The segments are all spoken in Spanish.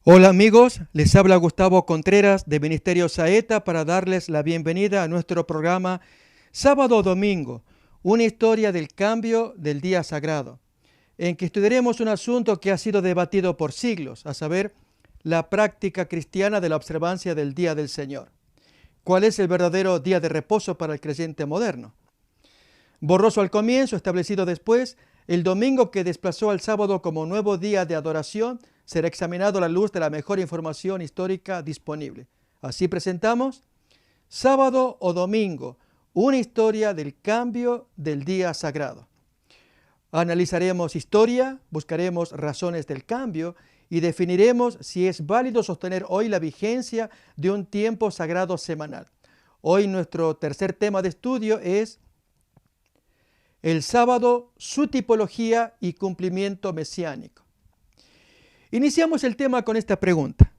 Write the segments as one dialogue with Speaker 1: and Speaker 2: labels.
Speaker 1: Hola amigos, les habla Gustavo Contreras de Ministerio Saeta para darles la bienvenida a nuestro programa Sábado Domingo, una historia del cambio del día sagrado, en que estudiaremos un asunto que ha sido debatido por siglos, a saber, la práctica cristiana de la observancia del Día del Señor. ¿Cuál es el verdadero día de reposo para el creyente moderno? Borroso al comienzo, establecido después, el domingo que desplazó al sábado como nuevo día de adoración será examinado a la luz de la mejor información histórica disponible. Así presentamos Sábado o Domingo, una historia del cambio del día sagrado. Analizaremos historia, buscaremos razones del cambio y definiremos si es válido sostener hoy la vigencia de un tiempo sagrado semanal. Hoy nuestro tercer tema de estudio es el sábado, su tipología y cumplimiento mesiánico. Iniciamos el tema con esta pregunta.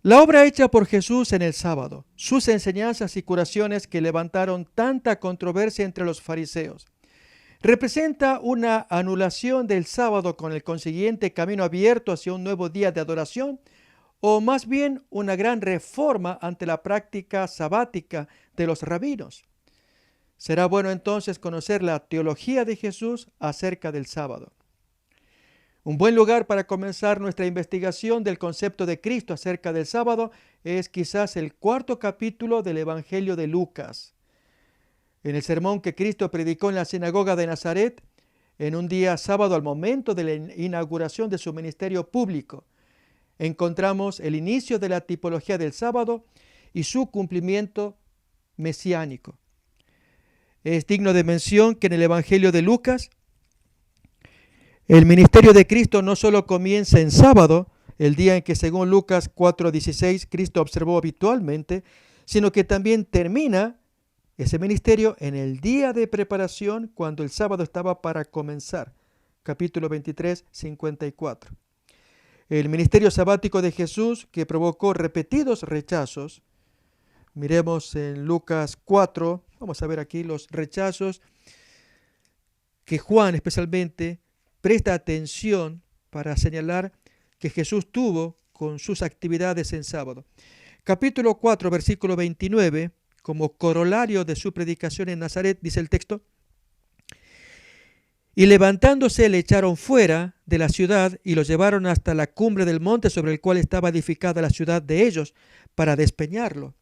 Speaker 1: La obra hecha por Jesús en el sábado, sus enseñanzas y curaciones que levantaron tanta controversia entre los fariseos, ¿representa una anulación del sábado con el consiguiente camino abierto hacia un nuevo día de adoración? ¿O más bien una gran reforma ante la práctica sabática de los rabinos? Será bueno entonces conocer la teología de Jesús acerca del sábado. Un buen lugar para comenzar nuestra investigación del concepto de Cristo acerca del sábado es quizás el cuarto capítulo del Evangelio de Lucas. En el sermón que Cristo predicó en la sinagoga de Nazaret, en un día sábado al momento de la inauguración de su ministerio público, encontramos el inicio de la tipología del sábado y su cumplimiento mesiánico. Es digno de mención que en el Evangelio de Lucas, el ministerio de Cristo no solo comienza en sábado, el día en que según Lucas 4:16 Cristo observó habitualmente, sino que también termina ese ministerio en el día de preparación cuando el sábado estaba para comenzar. Capítulo 23, 54. El ministerio sabático de Jesús, que provocó repetidos rechazos, miremos en Lucas 4, vamos a ver aquí los rechazos que Juan especialmente presta atención para señalar que Jesús tuvo con sus actividades en sábado. Capítulo 4, versículo 29, como corolario de su predicación en Nazaret, dice el texto, y levantándose le echaron fuera de la ciudad y lo llevaron hasta la cumbre del monte sobre el cual estaba edificada la ciudad de ellos para despeñarlo.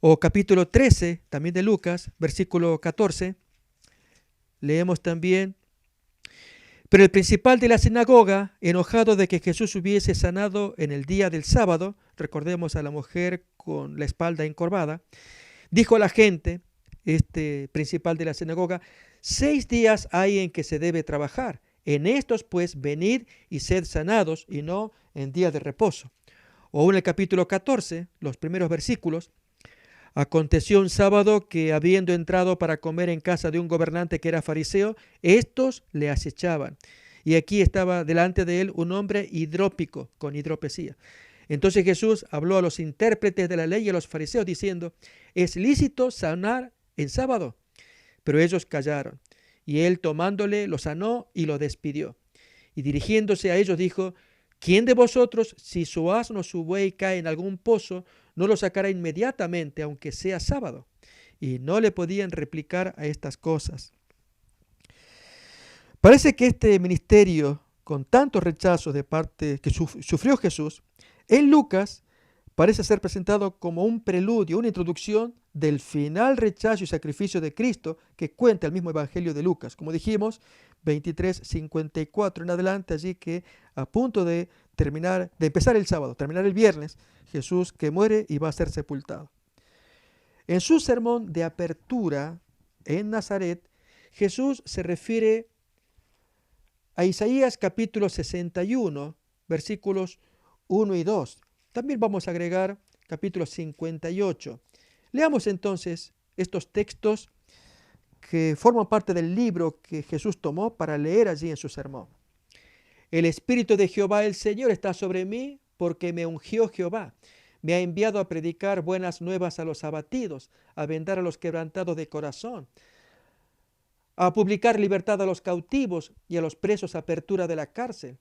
Speaker 1: O capítulo 13, también de Lucas, versículo 14, leemos también, pero el principal de la sinagoga, enojado de que Jesús hubiese sanado en el día del sábado, recordemos a la mujer con la espalda encorvada, dijo a la gente, este principal de la sinagoga, 6 días hay en que se debe trabajar. En estos pues venid y sed sanados y no en día de reposo. O en el capítulo 14, los primeros versículos, aconteció un sábado que habiendo entrado para comer en casa de un gobernante que era fariseo, estos le acechaban. Y aquí estaba delante de él un hombre hidrópico, con hidropesía. Entonces Jesús habló a los intérpretes de la ley y a los fariseos diciendo, ¿es lícito sanar en sábado? Pero ellos callaron. Y él tomándole lo sanó y lo despidió. Y dirigiéndose a ellos dijo, ¿quién de vosotros, si su asno o su buey cae en algún pozo, no lo sacará inmediatamente, aunque sea sábado? Y no le podían replicar a estas cosas. Parece que este ministerio, con tantos rechazos de parte que sufrió Jesús, en Lucas parece ser presentado como un preludio, una introducción del final rechazo y sacrificio de Cristo que cuenta el mismo Evangelio de Lucas. Como dijimos, 23:54 en adelante, allí que a punto de terminar, de empezar el sábado, terminar el viernes, Jesús que muere y va a ser sepultado. En su sermón de apertura en Nazaret, Jesús se refiere a Isaías capítulo 61, versículos 1 y 2. También vamos a agregar capítulo 58. Leamos entonces estos textos que forman parte del libro que Jesús tomó para leer allí en su sermón. El Espíritu de Jehová el Señor está sobre mí porque me ungió Jehová. Me ha enviado a predicar buenas nuevas a los abatidos, a vendar a los quebrantados de corazón, a publicar libertad a los cautivos y a los presos apertura de la cárcel,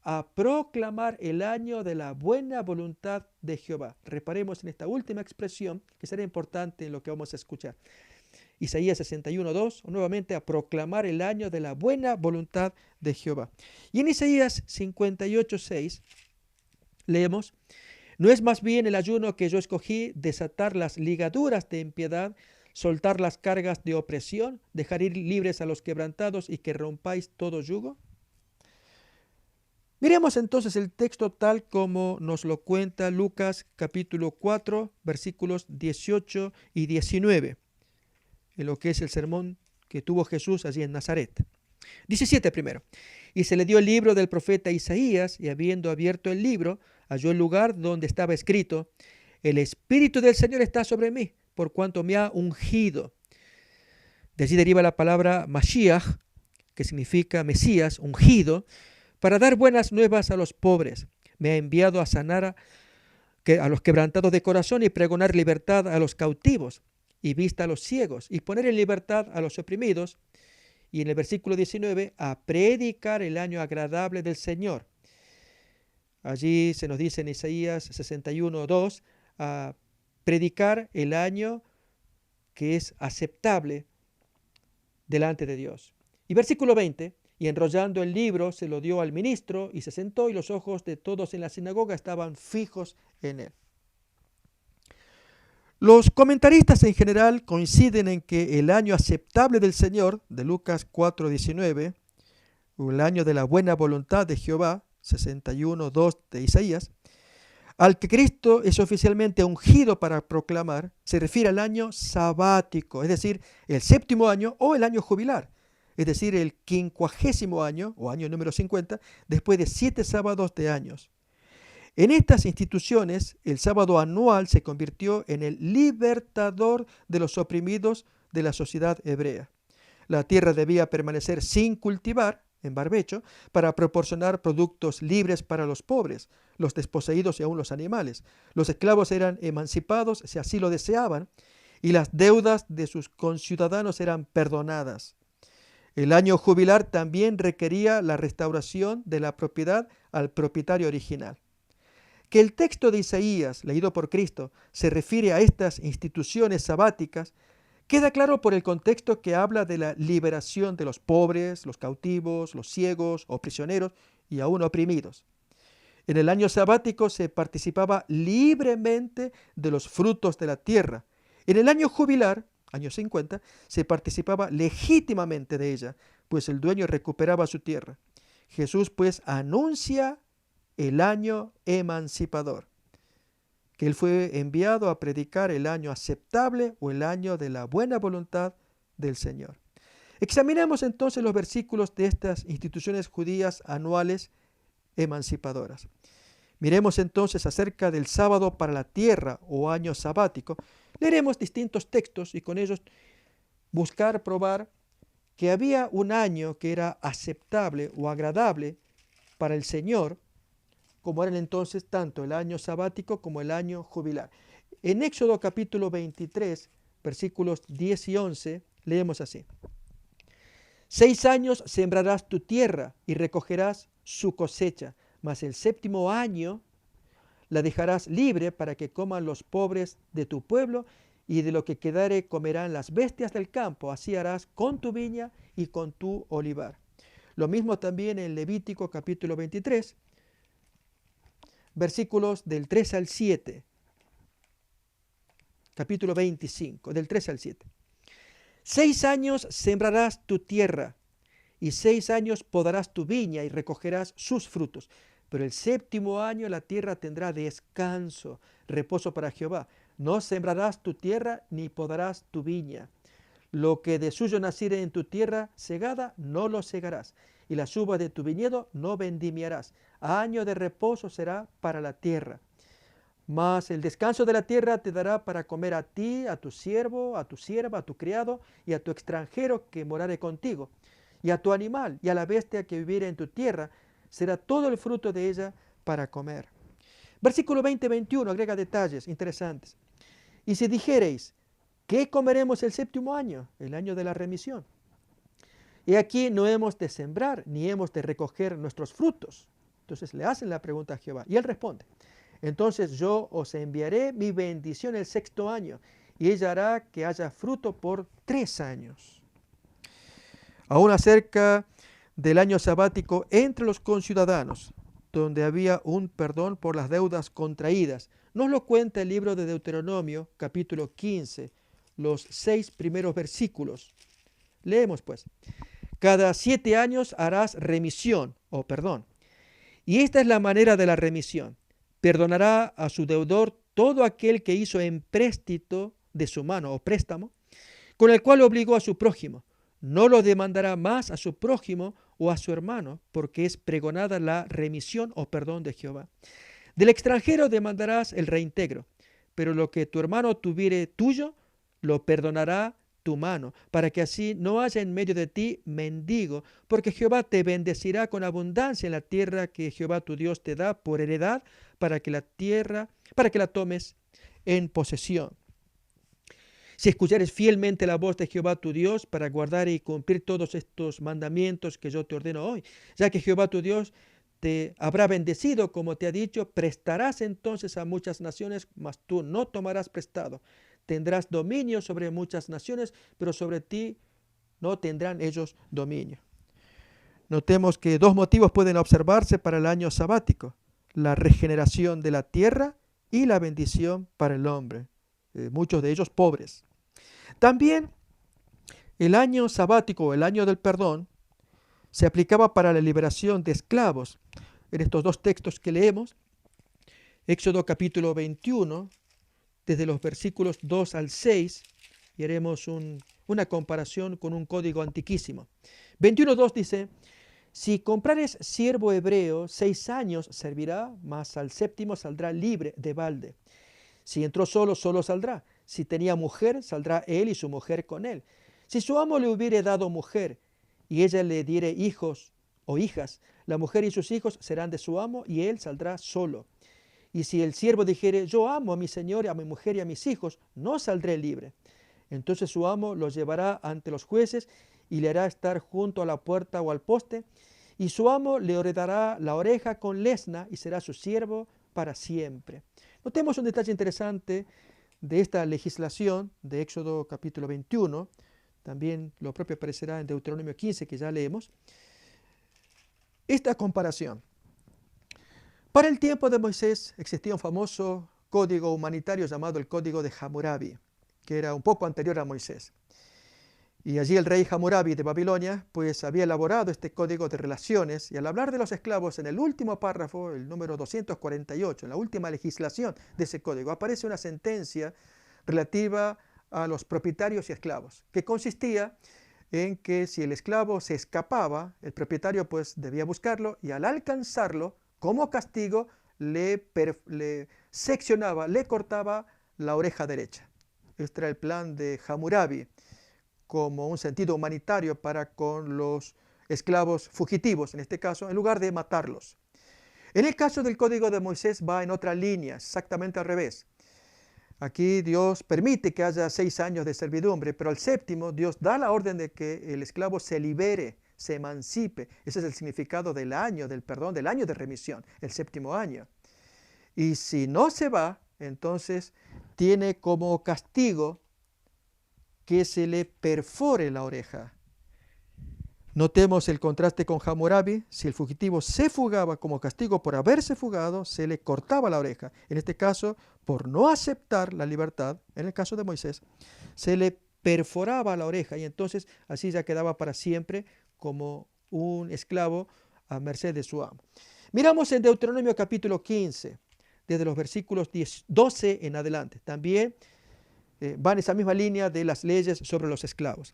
Speaker 1: a proclamar el año de la buena voluntad de Jehová. Reparemos en esta última expresión que será importante en lo que vamos a escuchar. Isaías 61:2, nuevamente a proclamar el año de la buena voluntad de Jehová. Y en Isaías 58:6 leemos: ¿No es más bien el ayuno que yo escogí desatar las ligaduras de impiedad, soltar las cargas de opresión, dejar ir libres a los quebrantados y que rompáis todo yugo? Miremos entonces el texto tal como nos lo cuenta Lucas capítulo 4, versículos 18 y 19, en lo que es el sermón que tuvo Jesús allí en Nazaret. 17 primero. Y se le dio el libro del profeta Isaías, y habiendo abierto el libro, halló el lugar donde estaba escrito: El Espíritu del Señor está sobre mí, por cuanto me ha ungido. De allí deriva la palabra Mashiach, que significa Mesías, ungido, para dar buenas nuevas a los pobres. Me ha enviado a sanar a los quebrantados de corazón y pregonar libertad a los cautivos y vista a los ciegos y poner en libertad a los oprimidos. Y en el versículo 19, a predicar el año agradable del Señor. Allí se nos dice en Isaías 61:2, a predicar el año que es aceptable delante de Dios. Y versículo 20, y enrollando el libro se lo dio al ministro y se sentó, y los ojos de todos en la sinagoga estaban fijos en él. Los comentaristas en general coinciden en que el año aceptable del Señor, de Lucas 4:19, o el año de la buena voluntad de Jehová, 61:2 de Isaías, al que Cristo es oficialmente ungido para proclamar, se refiere al año sabático, es decir, el séptimo año o el año jubilar, es decir, el 50º año, o año número 50, después de 7 sábados de años. En estas instituciones, el sábado anual se convirtió en el libertador de los oprimidos de la sociedad hebrea. La tierra debía permanecer sin cultivar, en barbecho, para proporcionar productos libres para los pobres, los desposeídos y aún los animales. Los esclavos eran emancipados si así lo deseaban, y las deudas de sus conciudadanos eran perdonadas. El año jubilar también requería la restauración de la propiedad al propietario original. Que el texto de Isaías, leído por Cristo, se refiere a estas instituciones sabáticas, queda claro por el contexto que habla de la liberación de los pobres, los cautivos, los ciegos o prisioneros y aún oprimidos. En el año sabático se participaba libremente de los frutos de la tierra. En el año jubilar, año 50, se participaba legítimamente de ella, pues el dueño recuperaba su tierra. Jesús pues anuncia el año emancipador, que él fue enviado a predicar el año aceptable o el año de la buena voluntad del Señor. Examinemos entonces los versículos de estas instituciones judías anuales emancipadoras. Miremos entonces acerca del sábado para la tierra o año sabático. Leeremos distintos textos y con ellos buscar probar que había un año que era aceptable o agradable para el Señor, como eran entonces tanto el año sabático como el año jubilar. En Éxodo capítulo 23, versículos 10 y 11, leemos así: 6 años sembrarás tu tierra y recogerás su cosecha, mas el séptimo año la dejarás libre para que coman los pobres de tu pueblo, y de lo que quedare comerán las bestias del campo. Así harás con tu viña y con tu olivar. Lo mismo también en Levítico capítulo 23, versículos del 3 al 7, capítulo 25, del 3 al 7. 6 años sembrarás tu tierra, y 6 años podarás tu viña y recogerás sus frutos. Pero el séptimo año la tierra tendrá descanso, reposo para Jehová. No sembrarás tu tierra ni podarás tu viña. Lo que de suyo naciere en tu tierra segada, no lo segarás, y las uvas de tu viñedo no vendimiarás. Año de reposo será para la tierra. Mas el descanso de la tierra te dará para comer a ti, a tu siervo, a tu sierva, a tu criado y a tu extranjero que morare contigo, y a tu animal y a la bestia que viviere en tu tierra. Será todo el fruto de ella para comer. Versículo 20-21 agrega detalles interesantes. Y si dijereis, ¿qué comeremos el séptimo año? El año de la remisión. Y aquí no hemos de sembrar, ni hemos de recoger nuestros frutos. Entonces le hacen la pregunta a Jehová y él responde: entonces yo os enviaré mi bendición el 6º año, y ella hará que haya fruto por 3 años. Aún acerca del año sabático entre los conciudadanos, donde había un perdón por las deudas contraídas, nos lo cuenta el libro de Deuteronomio, capítulo 15, los 6 primeros versículos. Leemos pues: cada 7 años harás remisión o perdón. Y esta es la manera de la remisión: perdonará a su deudor todo aquel que hizo empréstito de su mano o préstamo, con el cual obligó a su prójimo. No lo demandará más a su prójimo o a su hermano, porque es pregonada la remisión o perdón de Jehová. Del extranjero demandarás el reintegro, pero lo que tu hermano tuviere tuyo, lo perdonará tu mano, para que así no haya en medio de ti mendigo, porque Jehová te bendecirá con abundancia en la tierra que Jehová tu Dios te da por heredad, para que la tomes en posesión. Si escuchares fielmente la voz de Jehová tu Dios para guardar y cumplir todos estos mandamientos que yo te ordeno hoy, ya que Jehová tu Dios te habrá bendecido, como te ha dicho, prestarás entonces a muchas naciones, mas tú no tomarás prestado. Tendrás dominio sobre muchas naciones, pero sobre ti no tendrán ellos dominio. Notemos que 2 motivos pueden observarse para el año sabático: la regeneración de la tierra y la bendición para el hombre, muchos de ellos pobres. También el año sabático, el año del perdón, se aplicaba para la liberación de esclavos. En estos 2 textos que leemos, Éxodo capítulo 21, desde los versículos 2 al 6, y haremos una comparación con un código antiquísimo. 21.2 dice: si comprares siervo hebreo, 6 años servirá, mas al 7º saldrá libre de balde. Si entró solo, solo saldrá. Si tenía mujer, saldrá él y su mujer con él. Si su amo le hubiere dado mujer, y ella le diere hijos o hijas, la mujer y sus hijos serán de su amo, y él saldrá solo. Y si el siervo dijere: yo amo a mi señor, a mi mujer y a mis hijos, no saldré libre. Entonces su amo lo llevará ante los jueces y le hará estar junto a la puerta o al poste, y su amo le heredará la oreja con lesna y será su siervo para siempre. Notemos un detalle interesante de esta legislación de Éxodo capítulo 21, también lo propio aparecerá en Deuteronomio 15, que ya leemos. Esta comparación. Para el tiempo de Moisés existía un famoso código humanitario llamado el Código de Hammurabi, que era un poco anterior a Moisés. Y allí el rey Hammurabi de Babilonia pues había elaborado este código de relaciones, y al hablar de los esclavos en el último párrafo, el número 248, en la última legislación de ese código, aparece una sentencia relativa a los propietarios y esclavos, que consistía en que si el esclavo se escapaba, el propietario pues debía buscarlo, y al alcanzarlo, como castigo, le seccionaba, le cortaba la oreja derecha. Este era el plan de Hammurabi, como un sentido humanitario para con los esclavos fugitivos, en este caso, en lugar de matarlos. En el caso del Código de Moisés va en otra línea, exactamente al revés. Aquí Dios permite que haya 6 años de servidumbre, pero al 7º Dios da la orden de que el esclavo se libere, se emancipe. Ese es el significado del año del perdón, del año de remisión, el 7º año. Y si no se va, entonces tiene como castigo que se le perfore la oreja. Notemos el contraste con Hammurabi. Si el fugitivo se fugaba, como castigo por haberse fugado, se le cortaba la oreja. En este caso, por no aceptar la libertad, en el caso de Moisés, se le perforaba la oreja, y entonces así ya quedaba para siempre como un esclavo a merced de su amo. Miramos en Deuteronomio capítulo 15, desde los versículos 12 en adelante. También van esa misma línea de las leyes sobre los esclavos.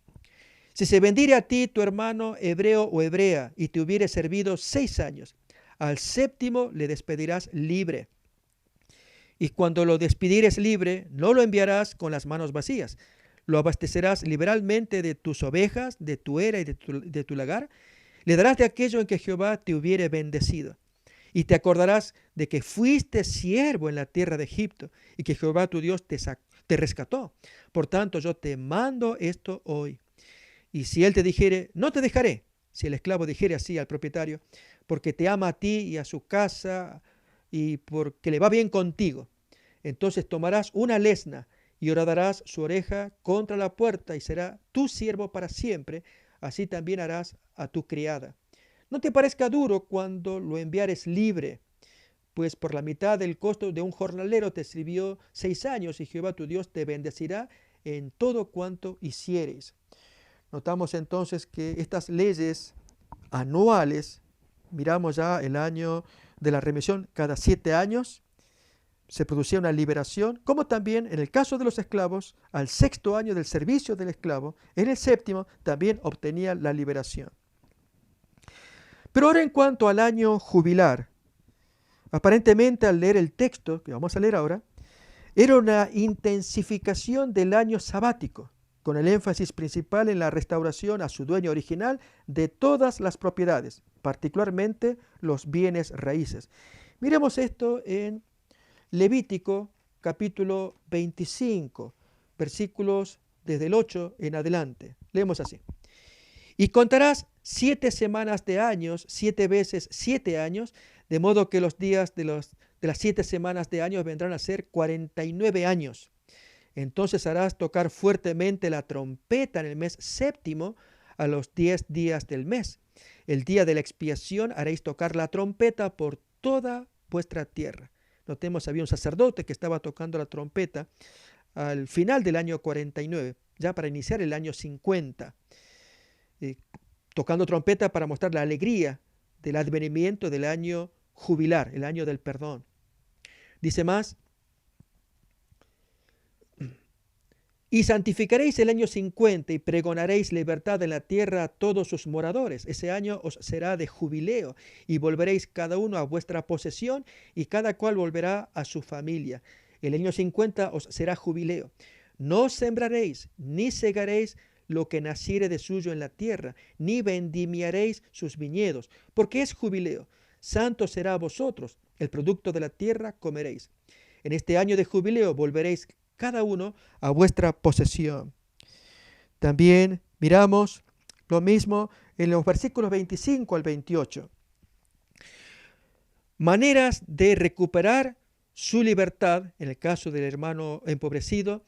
Speaker 1: Si se vendiere a ti tu hermano hebreo o hebrea y te hubiere servido 6 años, al 7º le despedirás libre. Y cuando lo despidieres libre, no lo enviarás con las manos vacías. Lo abastecerás liberalmente de tus ovejas, de tu era y de tu lagar. Le darás de aquello en que Jehová te hubiere bendecido. Y te acordarás de que fuiste siervo en la tierra de Egipto y que Jehová tu Dios te rescató. Por tanto, yo te mando esto hoy. Y si él te dijere: no te dejaré, si el esclavo dijere así al propietario, porque te ama a ti y a su casa y porque le va bien contigo. Entonces tomarás una lesna y horadarás su oreja contra la puerta y será tu siervo para siempre. Así también harás a tu criada. No te parezca duro cuando lo enviares libre, pues por la mitad del costo de un jornalero te sirvió 6 años y Jehová tu Dios te bendecirá en todo cuanto hicieres. Notamos entonces que estas leyes anuales, miramos ya el año de la remisión, cada 7 años se producía una liberación, como también en el caso de los esclavos, al 6.º año del servicio del esclavo, en el 7.º también obtenía la liberación. Pero ahora en cuanto al año jubilar, aparentemente al leer el texto que vamos a leer ahora, era una intensificación del año sabático, con el énfasis principal en la restauración a su dueño original de todas las propiedades, particularmente los bienes raíces. Miremos esto en Levítico capítulo 25, versículos desde el 8 en adelante. Leemos así. Y contarás 7 semanas de años, 7 veces 7 años, de modo que los días de las 7 semanas de años vendrán a ser 49 años. Entonces harás tocar fuertemente la trompeta en el mes 7º a los 10 días del mes. El día de la expiación haréis tocar la trompeta por toda vuestra tierra. Notemos, había un sacerdote que estaba tocando la trompeta al final del año 49, ya para iniciar el año 50, tocando trompeta para mostrar la alegría del advenimiento del año jubilar, el año del perdón. Dice más, y santificaréis el año 50 y pregonaréis libertad en la tierra a todos sus moradores. Ese año os será de jubileo y volveréis cada uno a vuestra posesión y cada cual volverá a su familia. El año 50 os será jubileo. No sembraréis ni segaréis lo que naciere de suyo en la tierra, ni vendimiaréis sus viñedos, porque es jubileo. Santo será a vosotros, el producto de la tierra comeréis. En este año de jubileo volveréis cada uno a vuestra posesión. También miramos lo mismo en los versículos 25 al 28. Maneras de recuperar su libertad, en el caso del hermano empobrecido,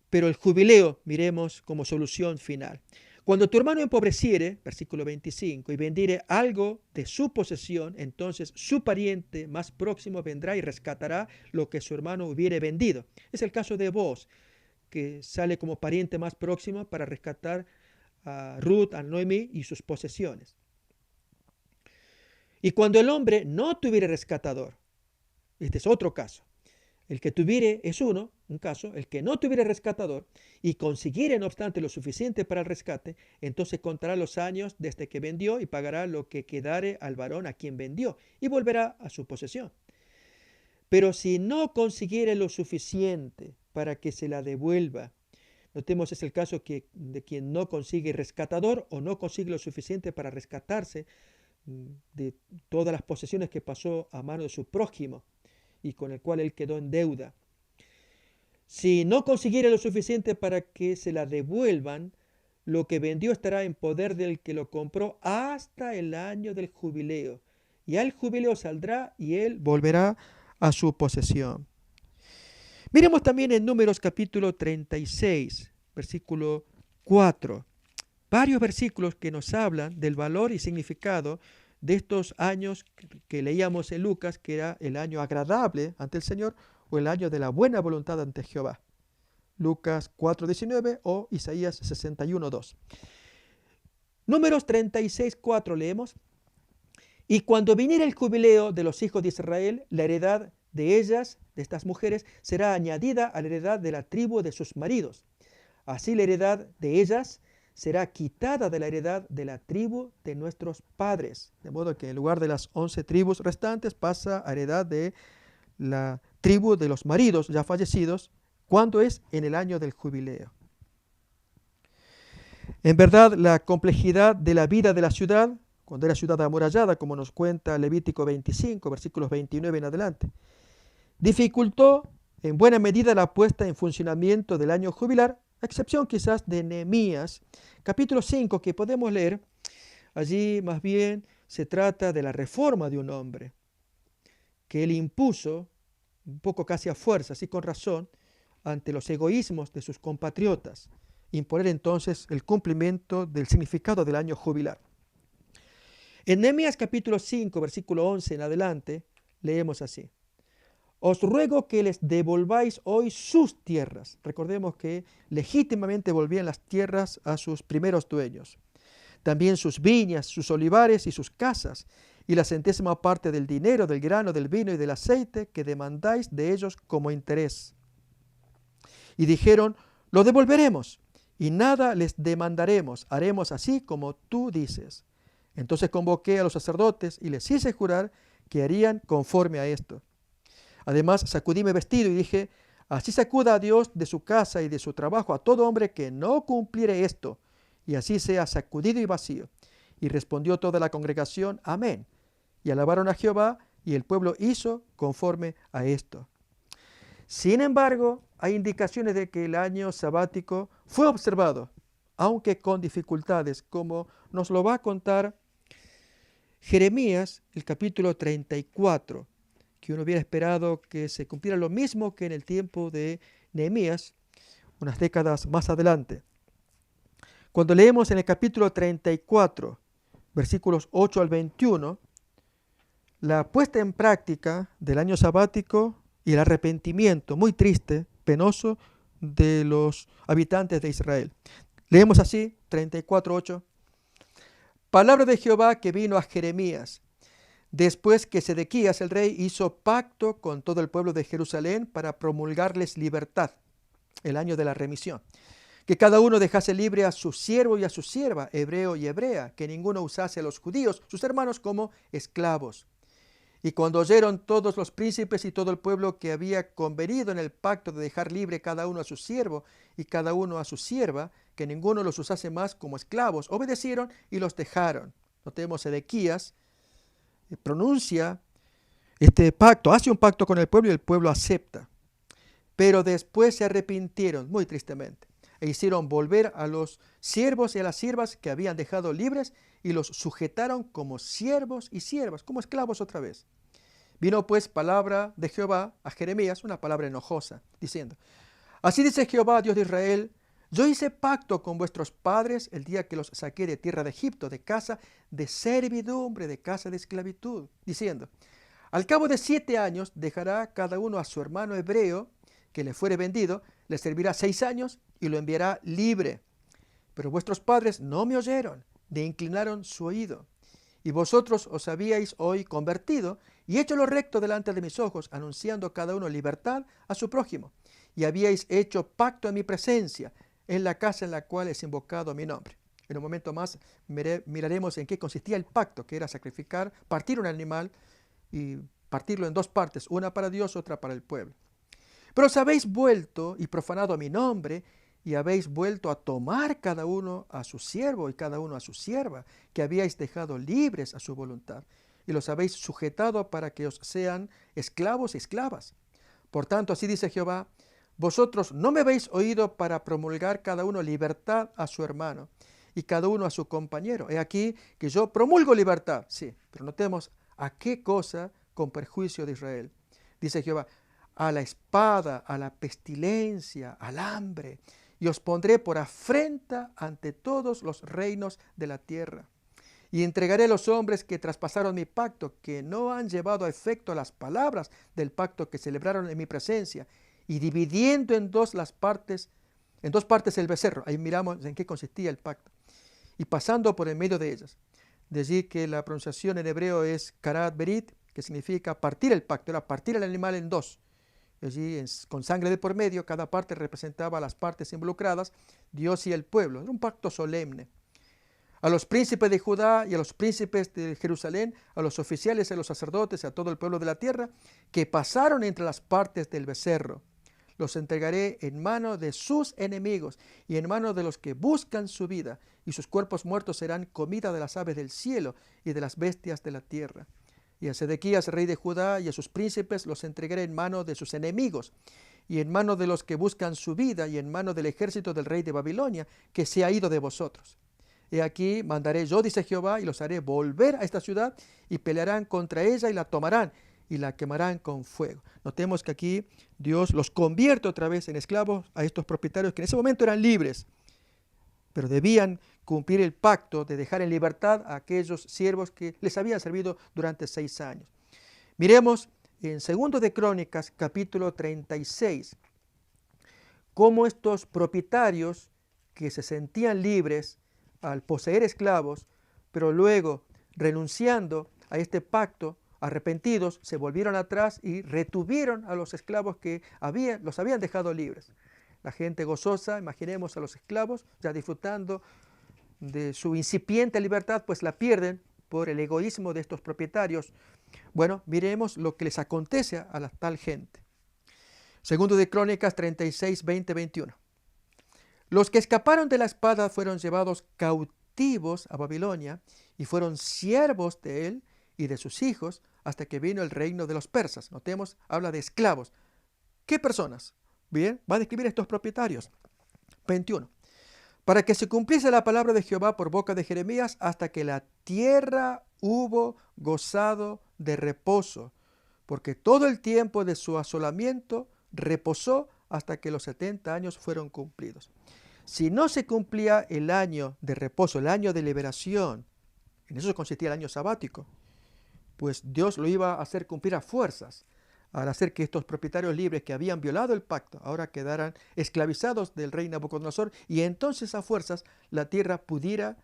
Speaker 1: pero el jubileo miremos como solución final. Cuando tu hermano empobreciere, versículo 25, y vendiere algo de su posesión, entonces su pariente más próximo vendrá y rescatará lo que su hermano hubiere vendido. Es el caso de Booz, que sale como pariente más próximo para rescatar a Ruth, a Noemí y sus posesiones. Y cuando el hombre no tuviere rescatador, este es otro caso. El que tuviere es un caso, el que no tuviere rescatador y consiguiere no obstante lo suficiente para el rescate, entonces contará los años desde que vendió y pagará lo que quedare al varón a quien vendió y volverá a su posesión. Pero si no consiguiere lo suficiente para que se la devuelva, notemos es el caso de quien no consigue rescatador o no consigue lo suficiente para rescatarse de todas las posesiones que pasó a mano de su prójimo y con el cual él quedó en deuda. Si no consiguiere lo suficiente para que se la devuelvan, lo que vendió estará en poder del que lo compró hasta el año del jubileo. Y al jubileo saldrá y él volverá a su posesión. Miremos también en Números capítulo 36, versículo 4. Varios versículos que nos hablan del valor y significado de estos años que leíamos en Lucas, que era el año agradable ante el Señor o el año de la buena voluntad ante Jehová. Lucas 4:19 o Isaías 61:2. Números 36:4 leemos. Y cuando viniera el jubileo de los hijos de Israel, la heredad de ellas, de estas mujeres, será añadida a la heredad de la tribu de sus maridos. Así la heredad de ellas será quitada de la heredad de la tribu de nuestros padres. De modo que en lugar de las 11 tribus restantes pasa a heredad de la tribu de los maridos ya fallecidos, cuando es en el año del jubileo. En verdad, la complejidad de la vida de la ciudad, cuando era ciudad amurallada, como nos cuenta Levítico 25, versículos 29 en adelante, dificultó en buena medida la puesta en funcionamiento del año jubilar, a excepción quizás de Nehemías, capítulo 5, que podemos leer Allí más bien se trata de la reforma de un hombre, que él impuso, un poco casi a fuerzas y con razón, ante los egoísmos de sus compatriotas, imponer entonces el cumplimiento del significado del año jubilar. En Nehemías capítulo 5, versículo 11 en adelante, leemos así: Os ruego que les devolváis hoy sus tierras. Recordemos que legítimamente volvían las tierras a sus primeros dueños. También sus viñas, sus olivares y sus casas, y la centésima parte del dinero, del grano, del vino y del aceite que demandáis de ellos como interés. Y dijeron: Lo devolveremos, y nada les demandaremos, haremos así como tú dices. Entonces convoqué a los sacerdotes y les hice jurar que harían conforme a esto. Además sacudí mi vestido y dije: Así sacuda a Dios de su casa y de su trabajo a todo hombre que no cumpliere esto, y así sea sacudido y vacío. Y respondió toda la congregación: Amén. Y alabaron a Jehová, y el pueblo hizo conforme a esto. Sin embargo, hay indicaciones de que el año sabático fue observado, aunque con dificultades, como nos lo va a contar Jeremías, el capítulo 34, que uno hubiera esperado que se cumpliera lo mismo que en el tiempo de Nehemías, unas décadas más adelante. Cuando leemos en el capítulo 34, versículos 8 al 21, la puesta en práctica del año sabático y el arrepentimiento muy triste, penoso, de los habitantes de Israel. Leemos así, 34:8. Palabra de Jehová que vino a Jeremías, después que Sedequías el rey hizo pacto con todo el pueblo de Jerusalén para promulgarles libertad, el año de la remisión. Que cada uno dejase libre a su siervo y a su sierva, hebreo y hebrea, que ninguno usase a los judíos, sus hermanos, como esclavos. Y cuando oyeron todos los príncipes y todo el pueblo que había convenido en el pacto de dejar libre cada uno a su siervo y cada uno a su sierva, que ninguno los usase más como esclavos, obedecieron y los dejaron. Notemos, Sedequías pronuncia este pacto, hace un pacto con el pueblo y el pueblo acepta. Pero después se arrepintieron muy tristemente e hicieron volver a los siervos y a las siervas que habían dejado libres y los sujetaron como siervos y siervas, como esclavos otra vez. Vino pues palabra de Jehová a Jeremías, una palabra enojosa, diciendo: Así dice Jehová, Dios de Israel: Yo hice pacto con vuestros padres el día que los saqué de tierra de Egipto, de casa de servidumbre, de casa de esclavitud, diciendo: Al cabo de 7 años dejará cada uno a su hermano hebreo que le fuere vendido, le servirá 6 años y lo enviará libre. Pero vuestros padres no me oyeron, ni inclinaron su oído. Y vosotros os habíais hoy convertido y hecho lo recto delante de mis ojos, anunciando cada uno libertad a su prójimo. Y habíais hecho pacto en mi presencia, en la casa en la cual es invocado mi nombre. En un momento más miraremos en qué consistía el pacto, que era sacrificar, partir un animal y partirlo en 2 partes, una para Dios, otra para el pueblo. Pero os habéis vuelto y profanado a mi nombre, y habéis vuelto a tomar cada uno a su siervo y cada uno a su sierva, que habíais dejado libres a su voluntad, y los habéis sujetado para que os sean esclavos y esclavas. Por tanto, así dice Jehová: Vosotros no me habéis oído para promulgar cada uno libertad a su hermano, y cada uno a su compañero. He aquí que yo promulgo libertad, sí, pero notemos a qué cosa con perjuicio de Israel. Dice Jehová: a la espada, a la pestilencia, al hambre, y os pondré por afrenta ante todos los reinos de la tierra. Y entregaré a los hombres que traspasaron mi pacto, que no han llevado a efecto las palabras del pacto que celebraron en mi presencia, y dividiendo en dos partes el becerro. Ahí miramos en qué consistía el pacto. Y pasando por en medio de ellas. De allí que la pronunciación en hebreo es karat berit, que significa partir el pacto, era partir el animal en 2. Allí, con sangre de por medio, cada parte representaba a las partes involucradas, Dios y el pueblo. Era un pacto solemne. A los príncipes de Judá y a los príncipes de Jerusalén, a los oficiales y a los sacerdotes, a todo el pueblo de la tierra, que pasaron entre las partes del becerro, los entregaré en mano de sus enemigos y en mano de los que buscan su vida, y sus cuerpos muertos serán comida de las aves del cielo y de las bestias de la tierra. Y a Sedequías, rey de Judá, y a sus príncipes los entregaré en mano de sus enemigos, y en mano de los que buscan su vida, y en mano del ejército del rey de Babilonia, que se ha ido de vosotros. He aquí, mandaré yo, dice Jehová, y los haré volver a esta ciudad, y pelearán contra ella, y la tomarán, y la quemarán con fuego. Notemos que aquí Dios los convierte otra vez en esclavos a estos propietarios que en ese momento eran libres, pero debían cumplir el pacto de dejar en libertad a aquellos siervos que les habían servido durante 6 años. Miremos en 2 de Crónicas, capítulo 36, cómo estos propietarios que se sentían libres al poseer esclavos, pero luego renunciando a este pacto, arrepentidos, se volvieron atrás y retuvieron a los esclavos que los habían dejado libres. La gente gozosa, imaginemos a los esclavos ya disfrutando de su incipiente libertad, pues la pierden por el egoísmo de estos propietarios. Bueno, miremos lo que les acontece a la tal gente. 2 de Crónicas 36, 20, 21. Los que escaparon de la espada fueron llevados cautivos a Babilonia y fueron siervos de él y de sus hijos hasta que vino el reino de los persas. Notemos, habla de esclavos. ¿Qué personas? Bien, va a describir estos propietarios. 21. Para que se cumpliese la palabra de Jehová por boca de Jeremías hasta que la tierra hubo gozado de reposo, porque todo el tiempo de su asolamiento reposó hasta que los 70 años fueron cumplidos. Si no se cumplía el año de reposo, el año de liberación, en eso consistía el año sabático, pues Dios lo iba a hacer cumplir a fuerzas, al hacer que estos propietarios libres que habían violado el pacto ahora quedaran esclavizados del rey Nabucodonosor, y entonces a fuerzas la tierra pudiera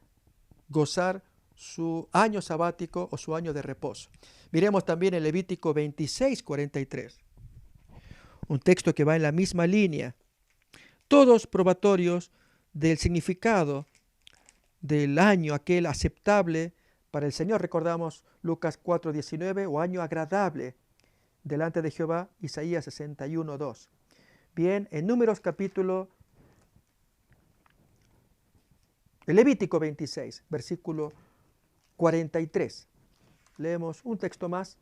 Speaker 1: gozar su año sabático o su año de reposo. Miremos también en Levítico 26, 43. Un texto que va en la misma línea. Todos probatorios del significado del año, aquel aceptable para el Señor. Recordamos Lucas 4:19, o año agradable delante de Jehová, Isaías 61:2. Bien, en Números capítulo, Levítico 26, versículo 43. Leemos un texto más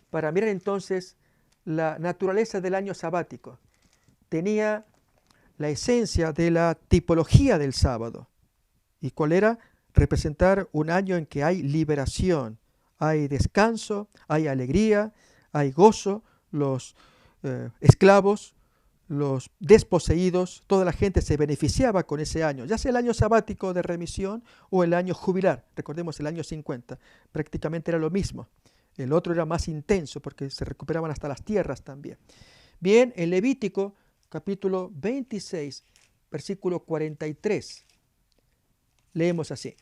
Speaker 1: para mirar entonces la naturaleza del año sabático. Tenía la esencia de la tipología del sábado. ¿Y cuál era? Representar un año en que hay liberación, hay descanso, hay alegría, hay gozo, los esclavos, los desposeídos, toda la gente se beneficiaba con ese año, ya sea el año sabático de remisión o el año jubilar. Recordemos el año 50, prácticamente era lo mismo. El otro era más intenso porque se recuperaban hasta las tierras también. Bien, en Levítico capítulo 26, versículo 43, leemos así.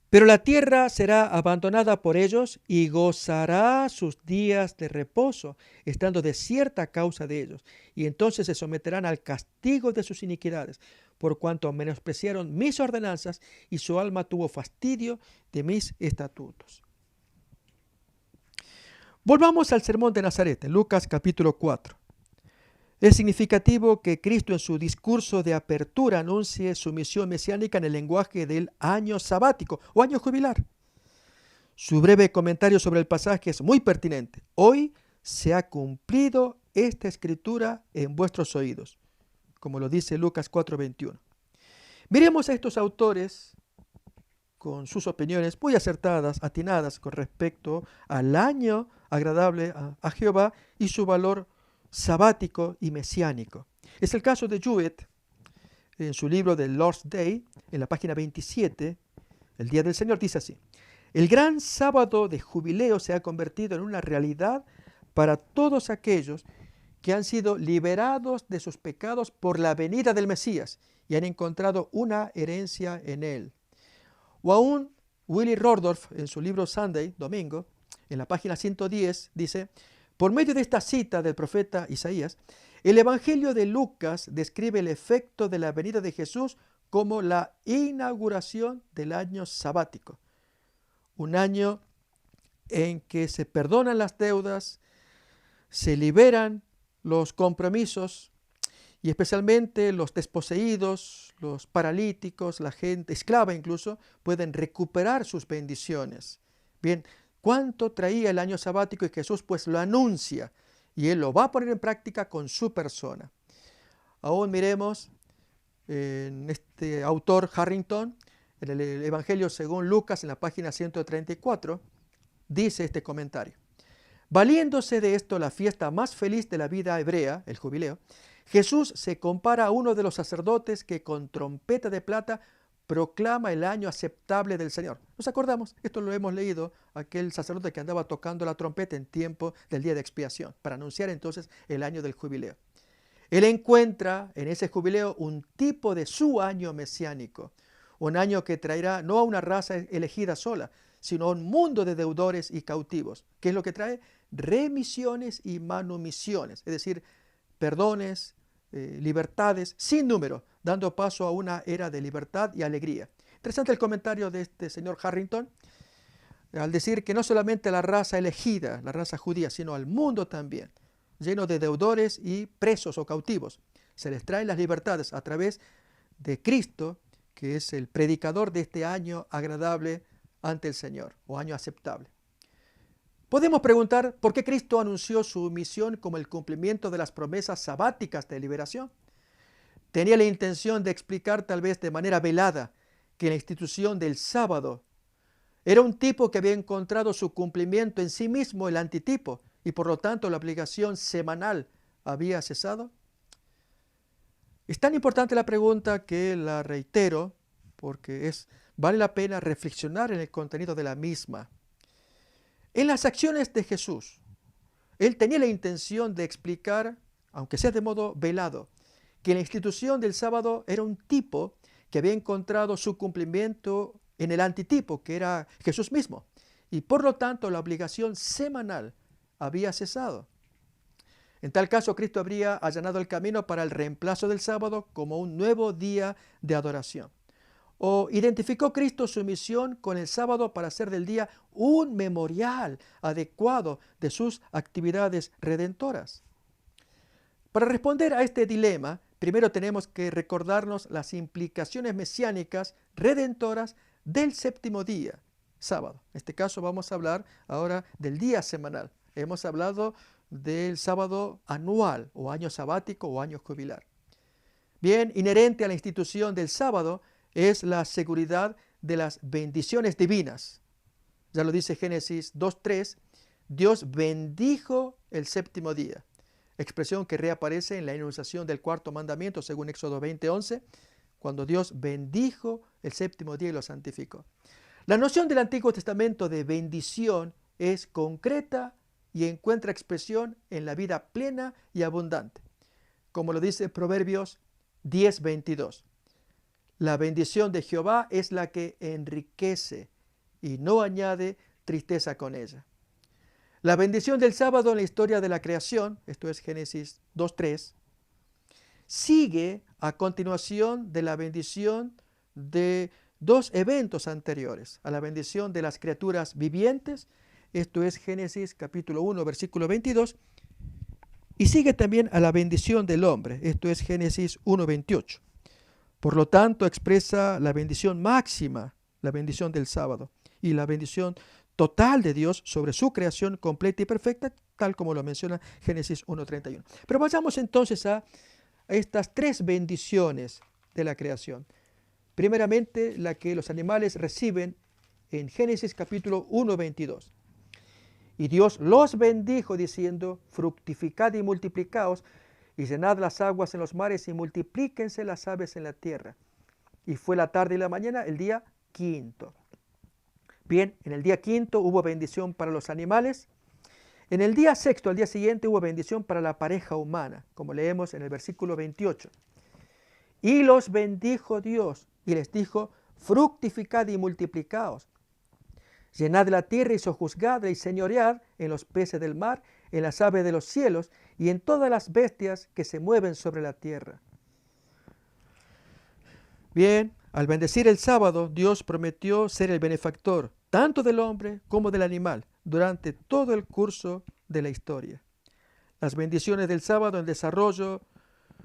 Speaker 1: Pero la tierra será abandonada por ellos y gozará sus días de reposo, estando desierta a causa de ellos. Y entonces se someterán al castigo de sus iniquidades, por cuanto menospreciaron mis ordenanzas y su alma tuvo fastidio de mis estatutos. Volvamos al sermón de Nazaret, en Lucas capítulo 4. Es significativo que Cristo en su discurso de apertura anuncie su misión mesiánica en el lenguaje del año sabático o año jubilar. Su breve comentario sobre el pasaje es muy pertinente. Hoy se ha cumplido esta escritura en vuestros oídos, como lo dice Lucas 4:21. Miremos a estos autores con sus opiniones muy acertadas, atinadas con respecto al año agradable a Jehová y su valor sabático y mesiánico. Es el caso de Jewett en su libro The Lord's Day, en la página 27, el Día del Señor, dice así: el gran sábado de jubileo se ha convertido en una realidad para todos aquellos que han sido liberados de sus pecados por la venida del Mesías y han encontrado una herencia en él. O aún Willie Rordorf en su libro Sunday, Domingo, en la página 110, dice: por medio de esta cita del profeta Isaías, el Evangelio de Lucas describe el efecto de la venida de Jesús como la inauguración del año sabático. Un año en que se perdonan las deudas, se liberan los compromisos y especialmente los desposeídos, los paralíticos, la gente esclava incluso, pueden recuperar sus bendiciones. Bien, ¿cuánto traía el año sabático? Y Jesús pues lo anuncia y Él lo va a poner en práctica con su persona. Aún miremos en este autor Harrington, en el Evangelio según Lucas, en la página 134, dice este comentario. Valiéndose de esto la fiesta más feliz de la vida hebrea, el jubileo, Jesús se compara a uno de los sacerdotes que con trompeta de plata proclama el año aceptable del Señor. ¿Nos acordamos? Esto lo hemos leído, aquel sacerdote que andaba tocando la trompeta en tiempo del día de expiación, para anunciar entonces el año del jubileo. Él encuentra en ese jubileo un tipo de su año mesiánico, un año que traerá no a una raza elegida sola, sino a un mundo de deudores y cautivos. ¿Qué es lo que trae? Remisiones y manumisiones, es decir, perdones, libertades sin número, dando paso a una era de libertad y alegría. Interesante el comentario de este señor Harrington, al decir que no solamente la raza elegida, la raza judía, sino al mundo también, lleno de deudores y presos o cautivos, se les traen las libertades a través de Cristo, que es el predicador de este año agradable ante el Señor, o año aceptable. Podemos preguntar por qué Cristo anunció su misión como el cumplimiento de las promesas sabáticas de liberación. Tenía la intención de explicar tal vez de manera velada que la institución del sábado era un tipo que había encontrado su cumplimiento en sí mismo, el antitipo, y por lo tanto la obligación semanal había cesado. Es tan importante la pregunta que la reitero porque vale la pena reflexionar en el contenido de la misma. En las acciones de Jesús, Él tenía la intención de explicar, aunque sea de modo velado, que la institución del sábado era un tipo que había encontrado su cumplimiento en el antitipo, que era Jesús mismo, y por lo tanto la obligación semanal había cesado. En tal caso, Cristo habría allanado el camino para el reemplazo del sábado como un nuevo día de adoración. ¿O identificó Cristo su misión con el sábado para hacer del día un memorial adecuado de sus actividades redentoras? Para responder a este dilema, primero tenemos que recordarnos las implicaciones mesiánicas redentoras del séptimo día, sábado. En este caso vamos a hablar ahora del día semanal. Hemos hablado del sábado anual o año sabático o año jubilar. Bien, inherente a la institución del sábado es la seguridad de las bendiciones divinas. Ya lo dice Génesis 2:3, Dios bendijo el séptimo día, expresión que reaparece en la enunciación del cuarto mandamiento según Éxodo 20:11, cuando Dios bendijo el séptimo día y lo santificó. La noción del Antiguo Testamento de bendición es concreta y encuentra expresión en la vida plena y abundante, como lo dice Proverbios 10:22. La bendición de Jehová es la que enriquece y no añade tristeza con ella. La bendición del sábado en la historia de la creación, esto es Génesis 2:3, sigue a continuación de la bendición de dos eventos anteriores, a la bendición de las criaturas vivientes, esto es Génesis capítulo 1, versículo 22, y sigue también a la bendición del hombre, esto es Génesis 1:28. Por lo tanto, expresa la bendición máxima, la bendición del sábado, y la bendición total de Dios sobre su creación completa y perfecta, tal como lo menciona Génesis 1:31. Pero vayamos entonces a estas tres bendiciones de la creación. Primeramente, la que los animales reciben en Génesis capítulo 1:22. Y Dios los bendijo diciendo, fructificad y multiplicaos, y llenad las aguas en los mares y multiplíquense las aves en la tierra. Y fue la tarde y la mañana, el día quinto. Bien, en el día quinto hubo bendición para los animales. En el día sexto, al día siguiente, hubo bendición para la pareja humana, como leemos en el versículo 28. Y los bendijo Dios y les dijo, fructificad y multiplicaos. Llenad la tierra y sojuzgadla y señoread en los peces del mar, en las aves de los cielos y en todas las bestias que se mueven sobre la tierra. Bien, al bendecir el sábado, Dios prometió ser el benefactor tanto del hombre como del animal durante todo el curso de la historia. Las bendiciones del sábado en el desarrollo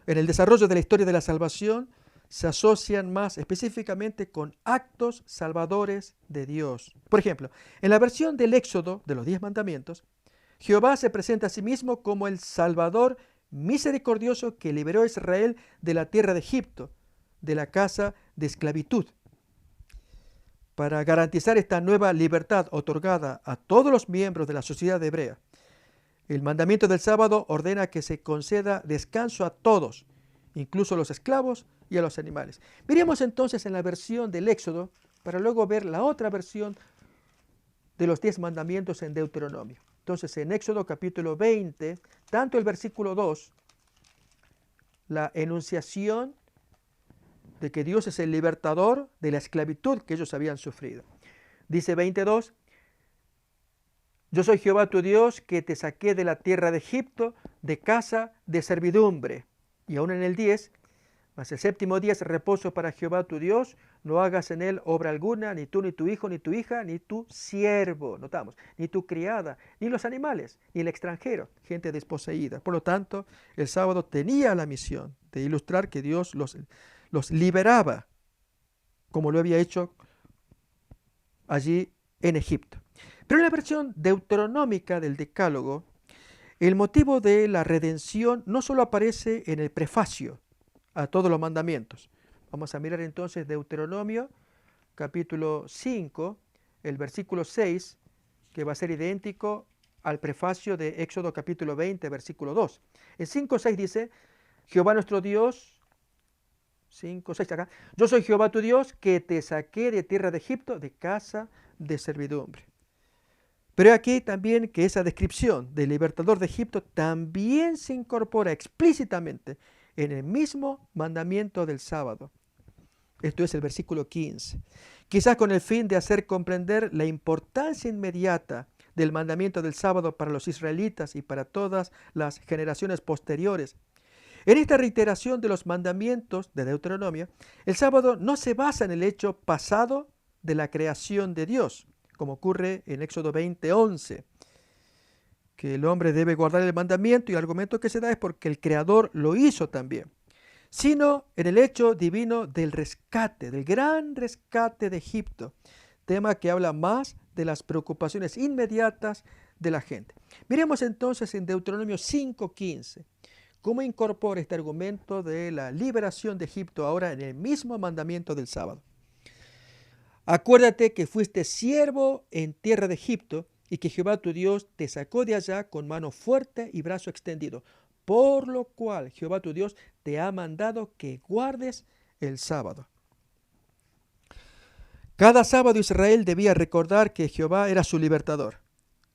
Speaker 1: de la historia de la salvación se asocian más específicamente con actos salvadores de Dios. Por ejemplo, en la versión del Éxodo de los 10 mandamientos, Jehová se presenta a sí mismo como el Salvador misericordioso que liberó a Israel de la tierra de Egipto, de la casa de esclavitud. Para garantizar esta nueva libertad otorgada a todos los miembros de la sociedad hebrea, el mandamiento del sábado ordena que se conceda descanso a todos, incluso a los esclavos y a los animales. Miremos entonces en la versión del Éxodo para luego ver la otra versión de los 10 mandamientos en Deuteronomio. Entonces en Éxodo capítulo 20, tanto el versículo 2, la enunciación de que Dios es el libertador de la esclavitud que ellos habían sufrido. Dice 22, yo soy Jehová tu Dios que te saqué de la tierra de Egipto, de casa de servidumbre. Y aún en el 10, mas el séptimo día es reposo para Jehová tu Dios, no hagas en él obra alguna, ni tú, ni tu hijo, ni tu hija, ni tu siervo, notamos, ni tu criada, ni los animales, ni el extranjero, gente desposeída. Por lo tanto, el sábado tenía la misión de ilustrar que Dios los liberaba, como lo había hecho allí en Egipto. Pero en la versión deuteronómica del Decálogo, el motivo de la redención no solo aparece en el prefacio a todos los mandamientos. Vamos a mirar entonces Deuteronomio, capítulo 5, el versículo 6, que va a ser idéntico al prefacio de Éxodo capítulo 20, versículo 2. En 5:6 dice, Jehová nuestro Dios, 5:6 acá, yo soy Jehová tu Dios que te saqué de tierra de Egipto, de casa de servidumbre. Pero aquí también que esa descripción del libertador de Egipto también se incorpora explícitamente en el mismo mandamiento del sábado. Esto es el versículo 15. Quizás con el fin de hacer comprender la importancia inmediata del mandamiento del sábado para los israelitas y para todas las generaciones posteriores. En esta reiteración de los mandamientos de Deuteronomio, el sábado no se basa en el hecho pasado de la creación de Dios, como ocurre en Éxodo 20:11, que el hombre debe guardar el mandamiento y el argumento que se da es porque el Creador lo hizo también, sino en el hecho divino del rescate, del gran rescate de Egipto, tema que habla más de las preocupaciones inmediatas de la gente. Miremos entonces en Deuteronomio 5:15, cómo incorpora este argumento de la liberación de Egipto ahora en el mismo mandamiento del sábado. Acuérdate que fuiste siervo en tierra de Egipto y que Jehová tu Dios te sacó de allá con mano fuerte y brazo extendido, por lo cual Jehová tu Dios te ha mandado que guardes el sábado. Cada sábado Israel debía recordar que Jehová era su libertador.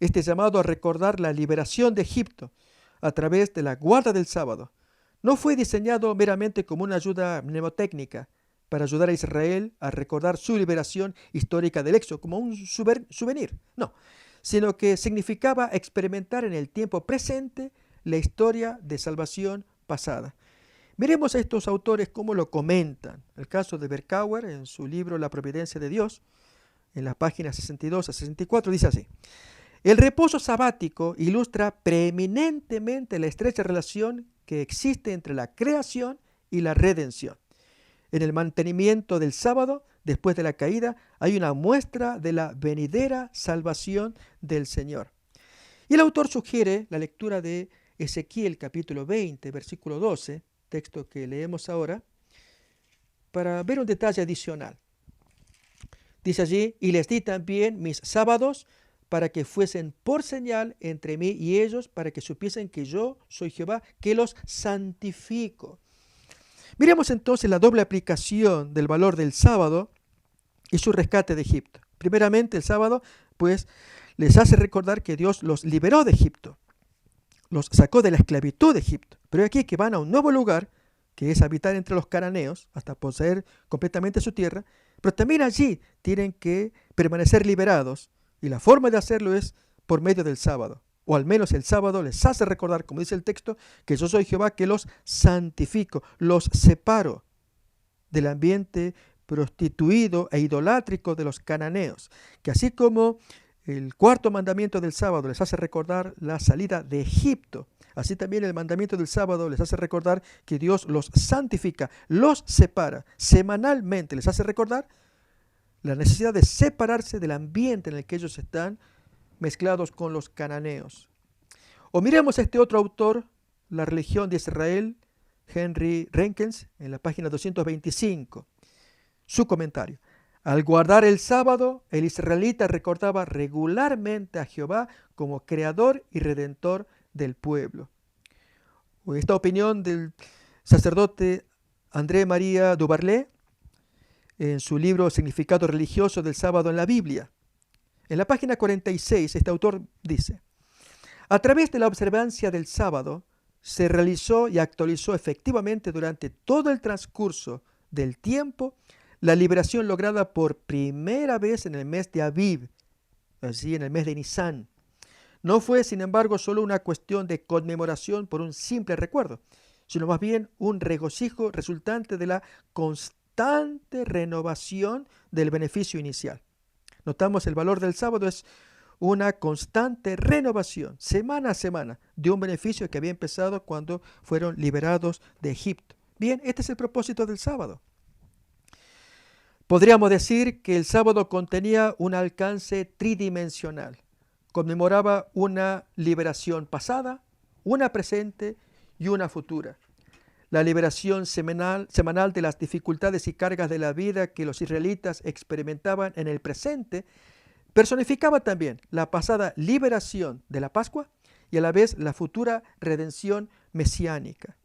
Speaker 1: Este llamado a recordar la liberación de Egipto a través de la guarda del sábado no fue diseñado meramente como una ayuda mnemotécnica para ayudar a Israel a recordar su liberación histórica del Éxodo, como un souvenir, no, sino que significaba experimentar en el tiempo presente la historia de salvación pasada. Miremos a estos autores cómo lo comentan. El caso de Berkouwer en su libro La providencia de Dios, en las páginas 62 a 64, dice así: el reposo sabático ilustra preeminentemente la estrecha relación que existe entre la creación y la redención. En el mantenimiento del sábado, después de la caída, hay una muestra de la venidera salvación del Señor. Y el autor sugiere la lectura de Ezequiel capítulo 20, versículo 12, texto que leemos ahora, para ver un detalle adicional. Dice allí, y les di también mis sábados para que fuesen por señal entre mí y ellos, para que supiesen que yo soy Jehová, que los santifico. Miremos entonces la doble aplicación del valor del sábado y su rescate de Egipto. Primeramente, el sábado, pues, les hace recordar que Dios los liberó de Egipto, los sacó de la esclavitud de Egipto. Pero aquí que van a un nuevo lugar, que es habitar entre los cananeos, hasta poseer completamente su tierra, pero también allí tienen que permanecer liberados, y la forma de hacerlo es por medio del sábado. O al menos el sábado les hace recordar, como dice el texto, que yo soy Jehová que los santifico, los separo del ambiente prostituido e idolátrico de los cananeos, que así como el cuarto mandamiento del sábado les hace recordar la salida de Egipto, así también el mandamiento del sábado les hace recordar que Dios los santifica, los separa, semanalmente les hace recordar la necesidad de separarse del ambiente en el que ellos están mezclados con los cananeos. O miremos a este otro autor, La religión de Israel, Henry Renkens en la página 225. Su comentario. Al guardar el sábado, el israelita recordaba regularmente a Jehová como creador y redentor del pueblo. Esta opinión del sacerdote André María Dubarlet en su libro Significado religioso del sábado en la Biblia. En la página 46, este autor dice: a través de la observancia del sábado, se realizó y actualizó efectivamente durante todo el transcurso del tiempo la liberación lograda por primera vez en el mes de Aviv, así en el mes de Nisan. No fue, sin embargo, solo una cuestión de conmemoración por un simple recuerdo, sino más bien un regocijo resultante de la constante renovación del beneficio inicial. Notamos el valor del sábado es una constante renovación, semana a semana, de un beneficio que había empezado cuando fueron liberados de Egipto. Bien, este es el propósito del sábado. Podríamos decir que el sábado contenía un alcance tridimensional. Conmemoraba una liberación pasada, una presente y una futura. La liberación semanal de las dificultades y cargas de la vida que los israelitas experimentaban en el presente personificaba también la pasada liberación de la Pascua y a la vez la futura redención mesiánica.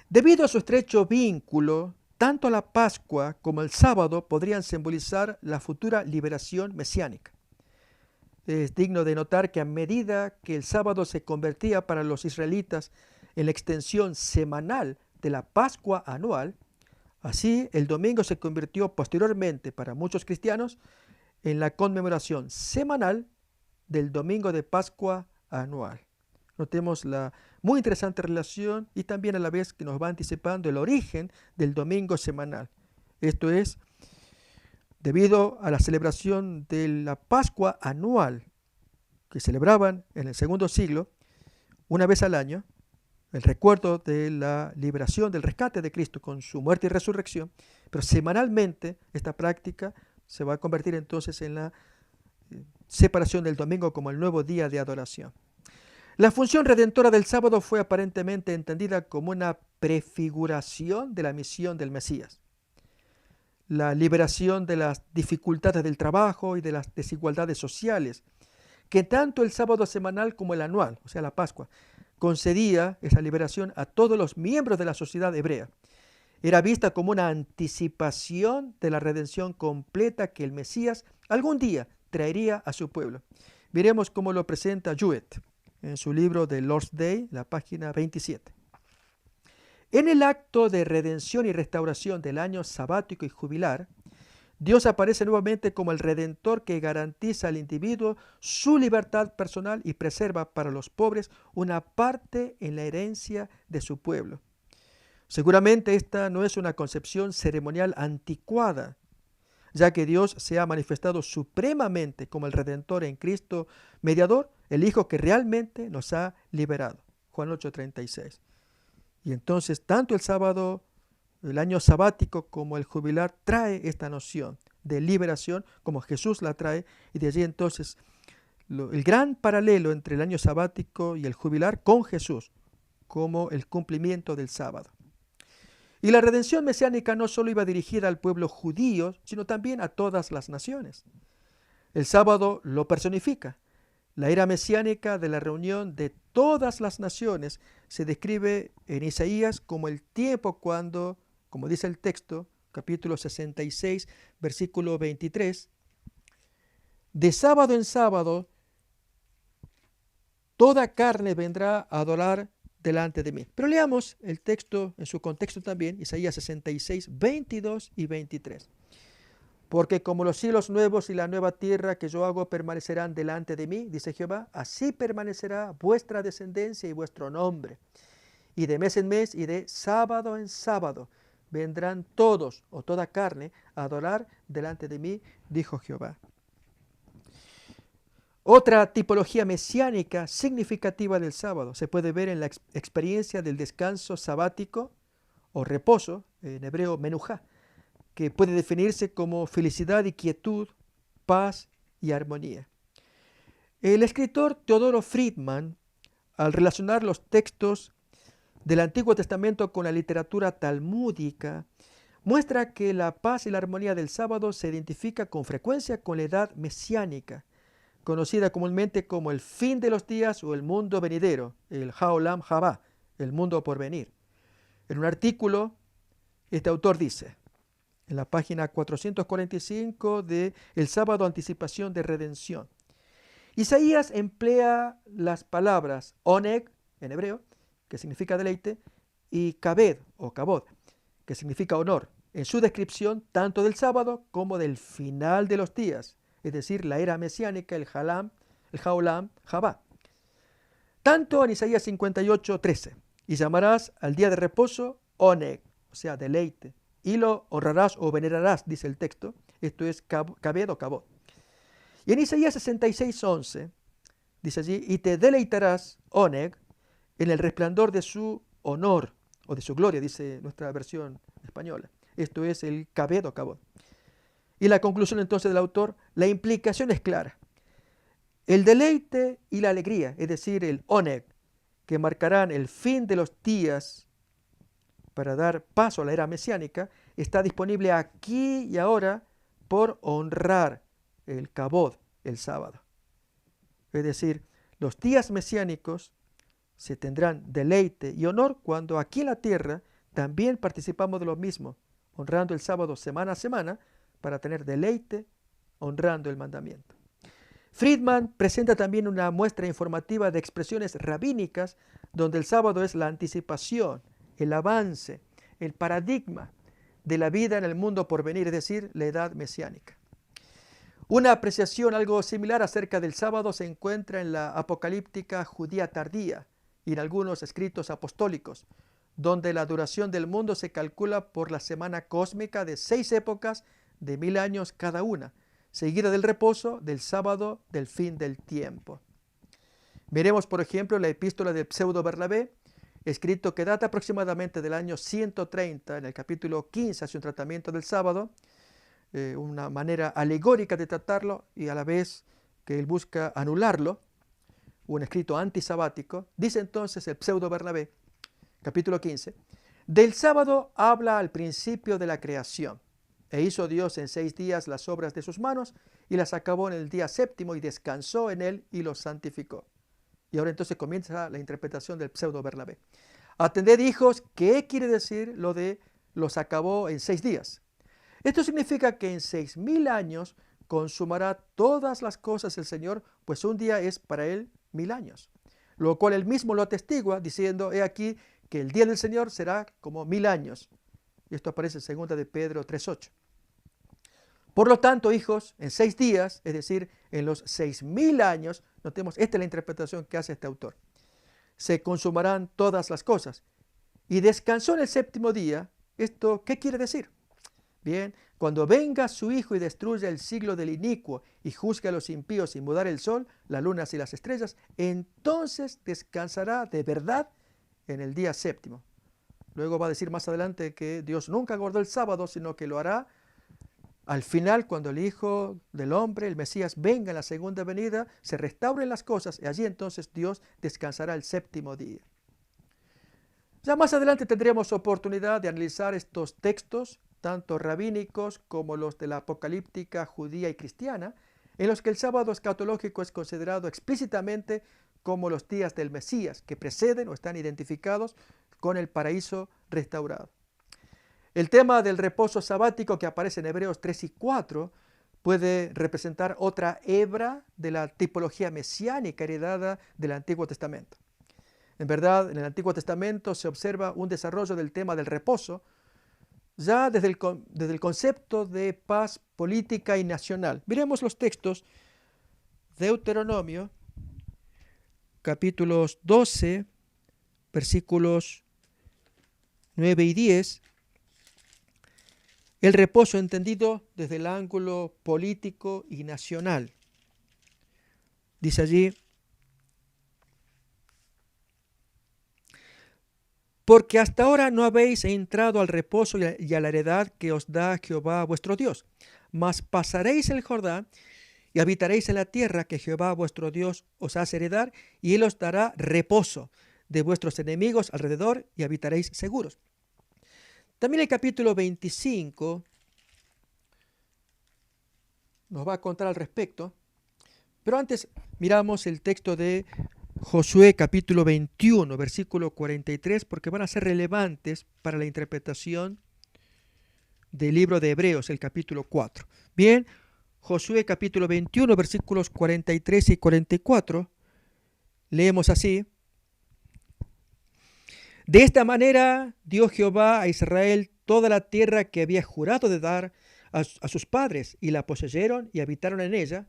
Speaker 1: Debido a su estrecho vínculo, tanto la Pascua como el sábado podrían simbolizar la futura liberación mesiánica. Es digno de notar que a medida que el sábado se convertía para los israelitas en la extensión semanal de la Pascua anual, así el domingo se convirtió posteriormente para muchos cristianos en la conmemoración semanal del domingo de Pascua anual. Notemos la muy interesante relación y también a la vez que nos va anticipando el origen del domingo semanal. Esto es, debido a la celebración de la Pascua anual que celebraban en el segundo siglo, una vez al año, el recuerdo de la liberación, del rescate de Cristo con su muerte y resurrección, pero semanalmente esta práctica se va a convertir entonces en la separación del domingo como el nuevo día de adoración. La función redentora del sábado fue aparentemente entendida como una prefiguración de la misión del Mesías. La liberación de las dificultades del trabajo y de las desigualdades sociales, que tanto el sábado semanal como el anual, o sea la Pascua, concedía esa liberación a todos los miembros de la sociedad hebrea. Era vista como una anticipación de la redención completa que el Mesías algún día traería a su pueblo. Miremos cómo lo presenta Jewett en su libro The Lord's Day, la página 27. En el acto de redención y restauración del año sabático y jubilar, Dios aparece nuevamente como el Redentor que garantiza al individuo su libertad personal y preserva para los pobres una parte en la herencia de su pueblo. Seguramente esta no es una concepción ceremonial anticuada, ya que Dios se ha manifestado supremamente como el Redentor en Cristo mediador, el Hijo que realmente nos ha liberado. Juan 8:36. Y entonces tanto el sábado, el año sabático como el jubilar trae esta noción de liberación como Jesús la trae, y de allí entonces el gran paralelo entre el año sabático y el jubilar con Jesús como el cumplimiento del sábado. Y la redención mesiánica no solo iba dirigida al pueblo judío, sino también a todas las naciones. El sábado lo personifica. La era mesiánica de la reunión de todas las naciones se describe en Isaías como el tiempo cuando, como dice el texto, capítulo 66, versículo 23, de sábado en sábado, toda carne vendrá a adorar delante de mí. Pero leamos el texto en su contexto también, Isaías 66, 22 y 23. Porque como los cielos nuevos y la nueva tierra que yo hago permanecerán delante de mí, dice Jehová, así permanecerá vuestra descendencia y vuestro nombre. Y de mes en mes y de sábado en sábado vendrán todos o toda carne a adorar delante de mí, dijo Jehová. Otra tipología mesiánica significativa del sábado se puede ver en la experiencia del descanso sabático o reposo, en hebreo menujá, que puede definirse como felicidad y quietud, paz y armonía. El escritor Teodoro Friedman, al relacionar los textos del Antiguo Testamento con la literatura talmúdica muestra que la paz y la armonía del sábado se identifica con frecuencia con la edad mesiánica, conocida comúnmente como el fin de los días o el mundo venidero, el Haolam Haba, el mundo por venir. En un artículo, este autor dice, en la página 445 de El sábado anticipación de redención, Isaías emplea las palabras oneg, en hebreo, que significa deleite, y kabed o kabod, que significa honor, en su descripción tanto del sábado como del final de los días, es decir, la era mesiánica, el Haolam Haba. Tanto en Isaías 58:13, y llamarás al día de reposo oneg, o sea, deleite, y lo honrarás o venerarás, dice el texto, esto es kabed o kabod. Y en Isaías 66:11, dice allí, y te deleitarás, oneg, en el resplandor de su honor, o de su gloria, dice nuestra versión española. Esto es el kabed o kabod. Y la conclusión entonces del autor, la implicación es clara. El deleite y la alegría, es decir, el oneg, que marcarán el fin de los días para dar paso a la era mesiánica, está disponible aquí y ahora por honrar el kabod, el sábado. Es decir, los días mesiánicos se tendrán deleite y honor cuando aquí en la tierra también participamos de lo mismo, honrando el sábado semana a semana para tener deleite, honrando el mandamiento. Friedman presenta también una muestra informativa de expresiones rabínicas donde el sábado es la anticipación, el avance, el paradigma de la vida en el mundo por venir, es decir, la edad mesiánica. Una apreciación algo similar acerca del sábado se encuentra en la apocalíptica judía tardía y en algunos escritos apostólicos, donde la duración del mundo se calcula por la semana cósmica de 6 épocas de 1000 años cada una, seguida del reposo del sábado del fin del tiempo. Miremos, por ejemplo, la epístola del Pseudo Bernabé, escrito que data aproximadamente del año 130, en el capítulo 15, hace un tratamiento del sábado, una manera alegórica de tratarlo y a la vez que él busca anularlo, un escrito antisabático. Dice entonces el Pseudo Bernabé, capítulo 15, del sábado habla al principio de la creación, e hizo Dios en 6 días las obras de sus manos, y las acabó en el día séptimo, y descansó en él, y los santificó. Y ahora entonces comienza la interpretación del Pseudo Bernabé. Atended, hijos, ¿qué quiere decir lo de los acabó en 6 días? Esto significa que en 6000 años consumará todas las cosas el Señor, pues un día es para él 1000 años. Lo cual él mismo lo atestigua, diciendo, he aquí que el día del Señor será como 1000 años. Y esto aparece en 2 de Pedro 3:8. Por lo tanto, hijos, en 6 días, es decir, en los 6000 años, notemos, esta es la interpretación que hace este autor, se consumarán todas las cosas. Y descansó en el séptimo día. ¿Esto qué quiere decir? Bien, cuando venga su Hijo y destruya el siglo del inicuo y juzgue a los impíos sin mudar el sol, las lunas y las estrellas, entonces descansará de verdad en el día séptimo. Luego va a decir más adelante que Dios nunca guardó el sábado, sino que lo hará al final, cuando el Hijo del Hombre, el Mesías, venga en la segunda venida, se restauren las cosas y allí entonces Dios descansará el séptimo día. Ya más adelante tendremos oportunidad de analizar estos textos, tanto rabínicos como los de la apocalíptica judía y cristiana, en los que el sábado escatológico es considerado explícitamente como los días del Mesías, que preceden o están identificados con el paraíso restaurado. El tema del reposo sabático que aparece en Hebreos 3 y 4 puede representar otra hebra de la tipología mesiánica heredada del Antiguo Testamento. En verdad, en el Antiguo Testamento se observa un desarrollo del tema del reposo ya desde el concepto de paz política y nacional. Miremos los textos. Deuteronomio, capítulos 12, versículos 9 y 10. El reposo entendido desde el ángulo político y nacional. Dice allí, porque hasta ahora no habéis entrado al reposo y a la heredad que os da Jehová vuestro Dios, mas pasaréis el Jordán y habitaréis en la tierra que Jehová vuestro Dios os hace heredar, y él os dará reposo de vuestros enemigos alrededor y habitaréis seguros. También el capítulo 25 nos va a contar al respecto, pero antes miramos el texto de Josué capítulo 21, versículo 43, porque van a ser relevantes para la interpretación del libro de Hebreos, el capítulo 4. Bien, Josué capítulo 21, versículos 43 y 44, leemos así: De esta manera dio Jehová a Israel toda la tierra que había jurado de dar a sus padres, y la poseyeron y habitaron en ella.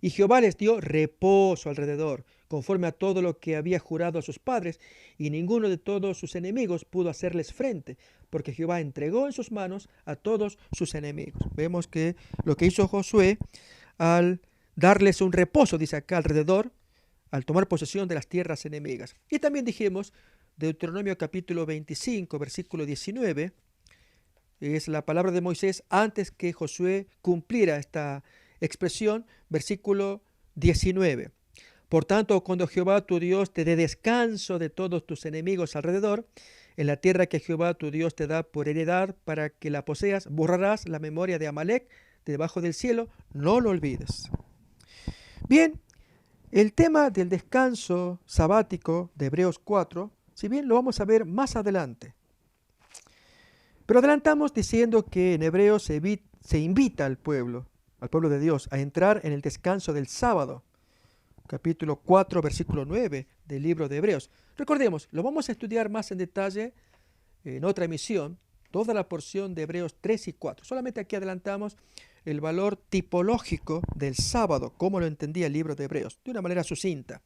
Speaker 1: Y Jehová les dio reposo alrededor, conforme a todo lo que había jurado a sus padres, y ninguno de todos sus enemigos pudo hacerles frente, porque Jehová entregó en sus manos a todos sus enemigos. Vemos que lo que hizo Josué al darles un reposo, dice acá, alrededor, al tomar posesión de las tierras enemigas. Y también dijimos, Deuteronomio capítulo 25, versículo 19, es la palabra de Moisés antes que Josué cumpliera esta expresión, versículo 19. Por tanto, cuando Jehová tu Dios te dé descanso de todos tus enemigos alrededor, en la tierra que Jehová tu Dios te da por heredad para que la poseas, borrarás la memoria de Amalec de debajo del cielo, no lo olvides. Bien, el tema del descanso sabático de Hebreos 4, si bien lo vamos a ver más adelante, pero adelantamos diciendo que en Hebreos se invita al pueblo de Dios, a entrar en el descanso del sábado, capítulo 4, versículo 9 del libro de Hebreos. Recordemos, lo vamos a estudiar más en detalle en otra emisión, toda la porción de Hebreos 3 y 4. Solamente aquí adelantamos el valor tipológico del sábado, como lo entendía el libro de Hebreos, de una manera sucinta.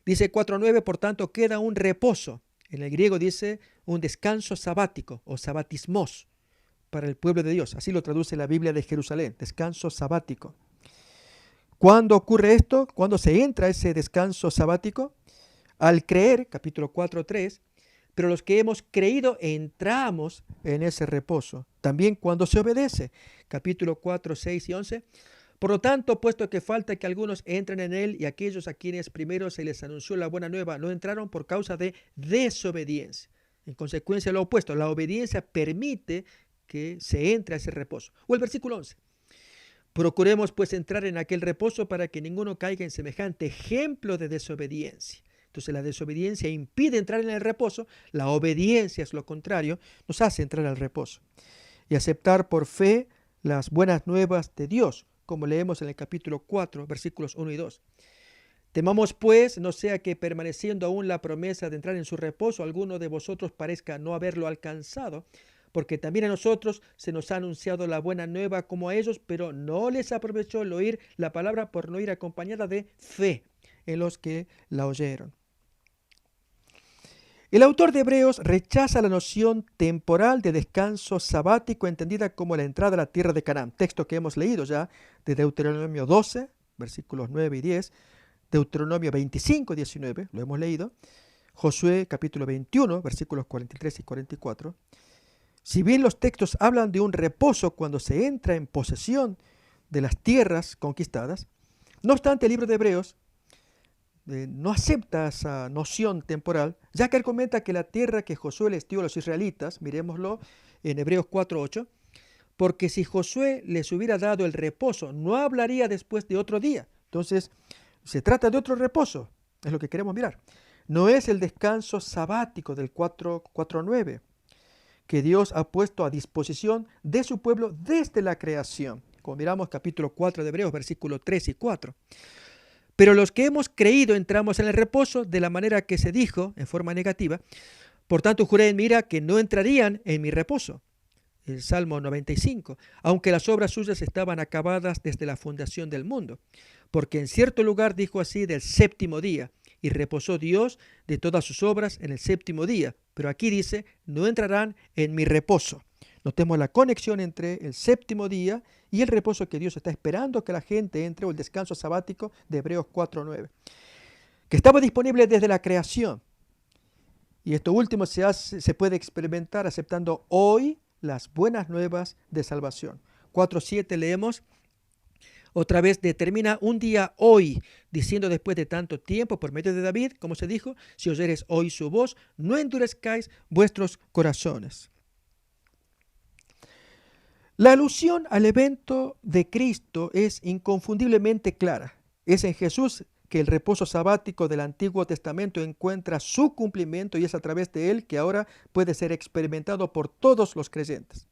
Speaker 1: Dice 4.9, por tanto, queda un reposo. En el griego dice un descanso sabático o sabatismos para el pueblo de Dios. Así lo traduce la Biblia de Jerusalén, descanso sabático. ¿Cuándo ocurre esto? ¿Cuándo se entra ese descanso sabático? Al creer, capítulo 4.3, pero los que hemos creído entramos en ese reposo. También cuando se obedece, capítulo 4, 6 y 11. Por lo tanto, puesto que falta que algunos entren en él y aquellos a quienes primero se les anunció la buena nueva no entraron por causa de desobediencia. En consecuencia, lo opuesto, la obediencia permite que se entre a ese reposo. O el versículo 11. Procuremos pues entrar en aquel reposo para que ninguno caiga en semejante ejemplo de desobediencia. Entonces la desobediencia impide entrar en el reposo, la obediencia es lo contrario, nos hace entrar al reposo. Y aceptar por fe las buenas nuevas de Dios, como leemos en el capítulo 4, versículos 1 y 2. Temamos pues, no sea que permaneciendo aún la promesa de entrar en su reposo, alguno de vosotros parezca no haberlo alcanzado, porque también a nosotros se nos ha anunciado la buena nueva como a ellos, pero no les aprovechó el oír la palabra por no ir acompañada de fe en los que la oyeron. El autor de Hebreos rechaza la noción temporal de descanso sabático entendida como la entrada a la tierra de Canaán, texto que hemos leído ya de Deuteronomio 12, versículos 9 y 10, Deuteronomio 25, 19, lo hemos leído, Josué capítulo 21, versículos 43 y 44. Si bien los textos hablan de un reposo cuando se entra en posesión de las tierras conquistadas, no obstante el libro de Hebreos no acepta esa noción temporal, ya que él comenta que la tierra que Josué les dio a los israelitas, miremoslo en Hebreos 4.8, porque si Josué les hubiera dado el reposo, no hablaría después de otro día. Entonces, se trata de otro reposo, es lo que queremos mirar. No es el descanso sabático del 4.9, que Dios ha puesto a disposición de su pueblo desde la creación. Como miramos capítulo 4 de Hebreos, versículos 3 y 4. Pero los que hemos creído entramos en el reposo de la manera que se dijo, en forma negativa. Por tanto, juré en mi ira que no entrarían en mi reposo. El Salmo 95. Aunque las obras suyas estaban acabadas desde la fundación del mundo. Porque en cierto lugar dijo así del séptimo día. Y reposó Dios de todas sus obras en el séptimo día. Pero aquí dice, no entrarán en mi reposo. Notemos la conexión entre el séptimo día y el reposo que Dios está esperando que la gente entre, o el descanso sabático de Hebreos 4.9, que estaba disponible desde la creación. Y esto último se puede experimentar aceptando hoy las buenas nuevas de salvación. 4.7 leemos, Otra vez determina un día hoy, diciendo después de tanto tiempo por medio de David, como se dijo, si oyeres hoy su voz, no endurezcáis vuestros corazones. La alusión al evento de Cristo es inconfundiblemente clara. Es en Jesús que el reposo sabático del Antiguo Testamento encuentra su cumplimiento y es a través de él que ahora puede ser experimentado por todos los creyentes.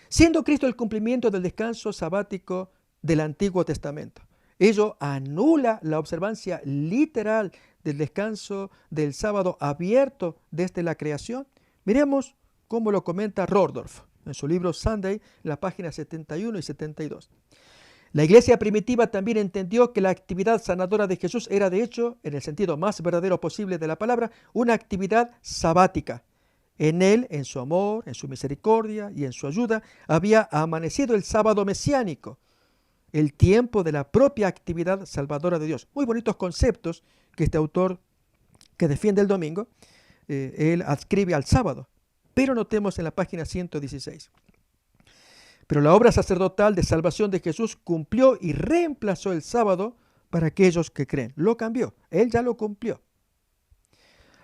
Speaker 1: Siendo Cristo el cumplimiento del descanso sabático del Antiguo Testamento. Ello anula la observancia literal del descanso del sábado abierto desde la creación. Miremos cómo lo comenta Rordorf en su libro Sunday, en la página 71 y 72. La iglesia primitiva también entendió que la actividad sanadora de Jesús era, de hecho, en el sentido más verdadero posible de la palabra, una actividad sabática. En él, en su amor, en su misericordia y en su ayuda, había amanecido el sábado mesiánico, el tiempo de la propia actividad salvadora de Dios. Muy bonitos conceptos que este autor que defiende el domingo, él adscribe al sábado. Pero notemos en la página 116. Pero la obra sacerdotal de salvación de Jesús cumplió y reemplazó el sábado para aquellos que creen. Lo cambió, él ya lo cumplió.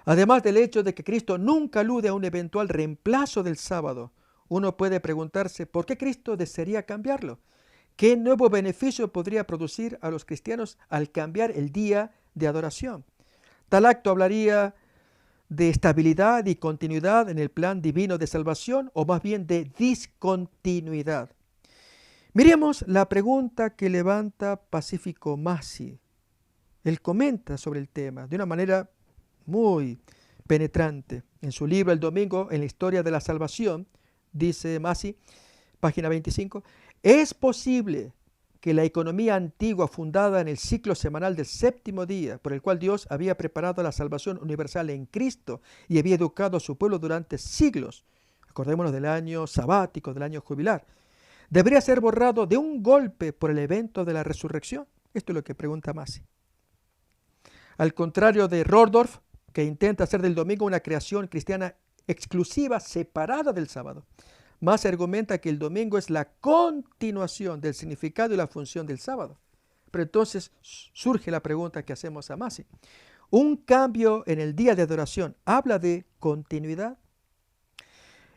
Speaker 1: Además del hecho de que Cristo nunca alude a un eventual reemplazo del sábado, uno puede preguntarse por qué Cristo desearía cambiarlo. ¿Qué nuevo beneficio podría producir a los cristianos al cambiar el día de adoración? Tal acto hablaría de estabilidad y continuidad en el plan divino de salvación o más bien de discontinuidad. Miremos la pregunta que levanta Pacífico Massi. Él comenta sobre el tema de una manera muy penetrante. En su libro El Domingo en la Historia de la Salvación, dice Massi, página 25, ¿es posible que la economía antigua fundada en el ciclo semanal del séptimo día, por el cual Dios había preparado la salvación universal en Cristo y había educado a su pueblo durante siglos, acordémonos del año sabático, del año jubilar, debería ser borrado de un golpe por el evento de la resurrección? Esto es lo que pregunta Massi. Al contrario de Rordorf, que intenta hacer del domingo una creación cristiana exclusiva, separada del sábado, Massi argumenta que el domingo es la continuación del significado y la función del sábado. Pero entonces surge la pregunta que hacemos a Massi. ¿Un cambio en el día de adoración habla de continuidad?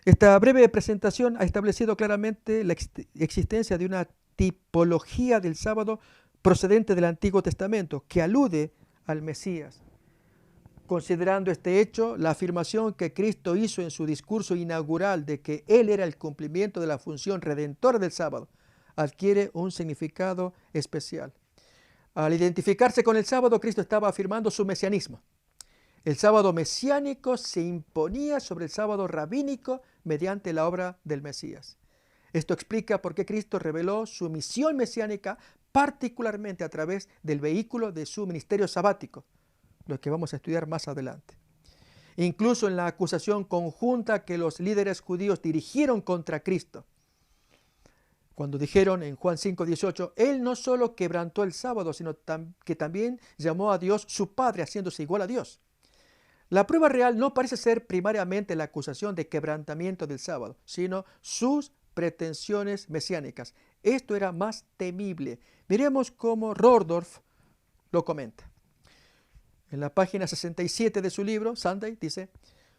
Speaker 1: Esta breve presentación ha establecido claramente la existencia de una tipología del sábado procedente del Antiguo Testamento que alude al Mesías. Considerando este hecho, la afirmación que Cristo hizo en su discurso inaugural de que Él era el cumplimiento de la función redentora del sábado, adquiere un significado especial. Al identificarse con el sábado, Cristo estaba afirmando su mesianismo. El sábado mesiánico se imponía sobre el sábado rabínico mediante la obra del Mesías. Esto explica por qué Cristo reveló su misión mesiánica particularmente a través del vehículo de su ministerio sabático, lo que vamos a estudiar más adelante. Incluso en la acusación conjunta que los líderes judíos dirigieron contra Cristo, cuando dijeron en Juan 5:18, Él no solo quebrantó el sábado, sino que también llamó a Dios su Padre, haciéndose igual a Dios. La prueba real no parece ser primariamente la acusación de quebrantamiento del sábado, sino sus pretensiones mesiánicas. Esto era más temible. Miremos cómo Rordorf lo comenta. En la página 67 de su libro, Sunday, dice,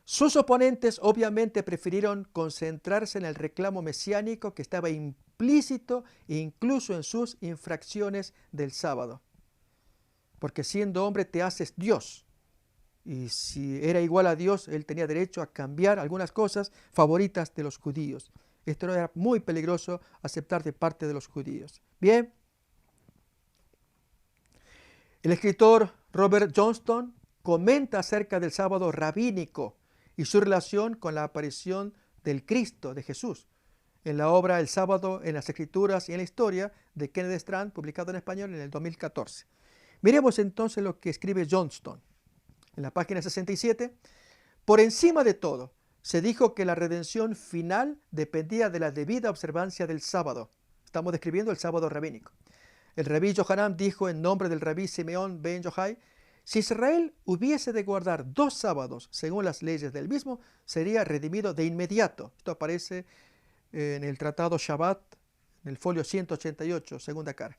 Speaker 1: sus oponentes obviamente prefirieron concentrarse en el reclamo mesiánico que estaba implícito incluso en sus infracciones del sábado. Porque siendo hombre te haces Dios. Y si era igual a Dios, él tenía derecho a cambiar algunas cosas favoritas de los judíos. Esto era muy peligroso aceptar de parte de los judíos. Bien. El escritor Robert Johnston comenta acerca del sábado rabínico y su relación con la aparición del Cristo, de Jesús, en la obra El sábado en las Escrituras y en la historia de Kenneth Strand, publicado en español en el 2014. Miremos entonces lo que escribe Johnston. En la página 67, por encima de todo, se dijo que la redención final dependía de la debida observancia del sábado. Estamos describiendo el sábado rabínico. El rabí Yohanan dijo en nombre del rabí Simeón ben Yohai, si Israel hubiese de guardar 2 sábados según las leyes del mismo, sería redimido de inmediato. Esto aparece en el tratado Shabbat en el folio 188, segunda cara.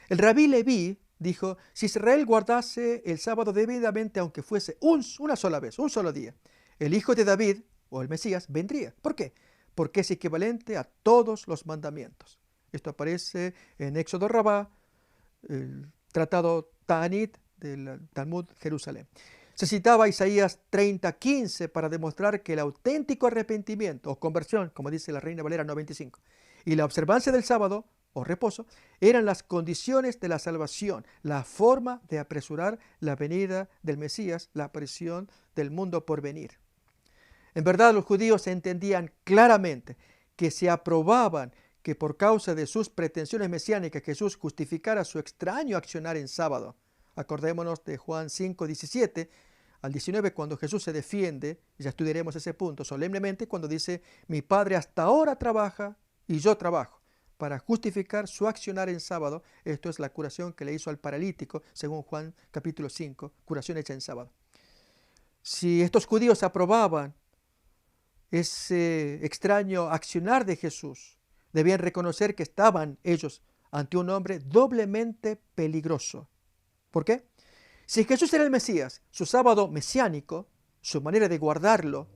Speaker 1: El rabí Leví dijo, si Israel guardase el sábado debidamente, aunque fuese una sola vez, un solo día, el hijo de David, o el Mesías, vendría. ¿Por qué? Porque es equivalente a todos los mandamientos. Esto aparece en Éxodo Rabá, el tratado Ta'anit del Talmud Jerusalén. Se citaba Isaías 30:15 para demostrar que el auténtico arrepentimiento o conversión, como dice la Reina Valera 95, y la observancia del sábado o reposo eran las condiciones de la salvación, la forma de apresurar la venida del Mesías, la aparición del mundo por venir. En verdad, los judíos entendían claramente que se aprobaban que por causa de sus pretensiones mesiánicas Jesús justificara su extraño accionar en sábado. Acordémonos de Juan 5:17 al 19, cuando Jesús se defiende, ya estudiaremos ese punto solemnemente, cuando dice, mi Padre hasta ahora trabaja y yo trabajo, para justificar su accionar en sábado. Esto es la curación que le hizo al paralítico, según Juan capítulo 5, curación hecha en sábado. Si estos judíos aprobaban ese extraño accionar de Jesús, debían reconocer que estaban ellos ante un hombre doblemente peligroso. ¿Por qué? Si Jesús era el Mesías, su sábado mesiánico, su manera de guardarlo,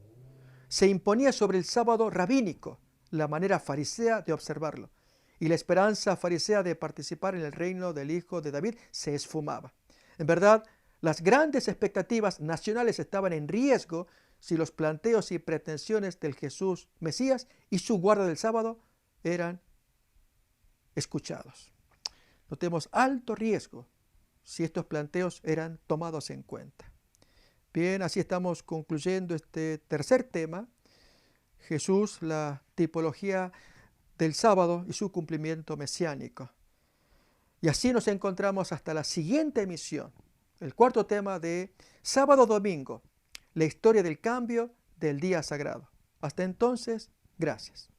Speaker 1: se imponía sobre el sábado rabínico, la manera farisea de observarlo. Y la esperanza farisea de participar en el reino del Hijo de David se esfumaba. En verdad, las grandes expectativas nacionales estaban en riesgo si los planteos y pretensiones del Jesús Mesías y su guarda del sábado eran escuchados. Notemos alto riesgo si estos planteos eran tomados en cuenta. Bien, así estamos concluyendo este tercer tema, Jesús, la tipología del sábado y su cumplimiento mesiánico. Y así nos encontramos hasta la siguiente emisión, el cuarto tema de sábado-domingo, la historia del cambio del día sagrado. Hasta entonces, gracias.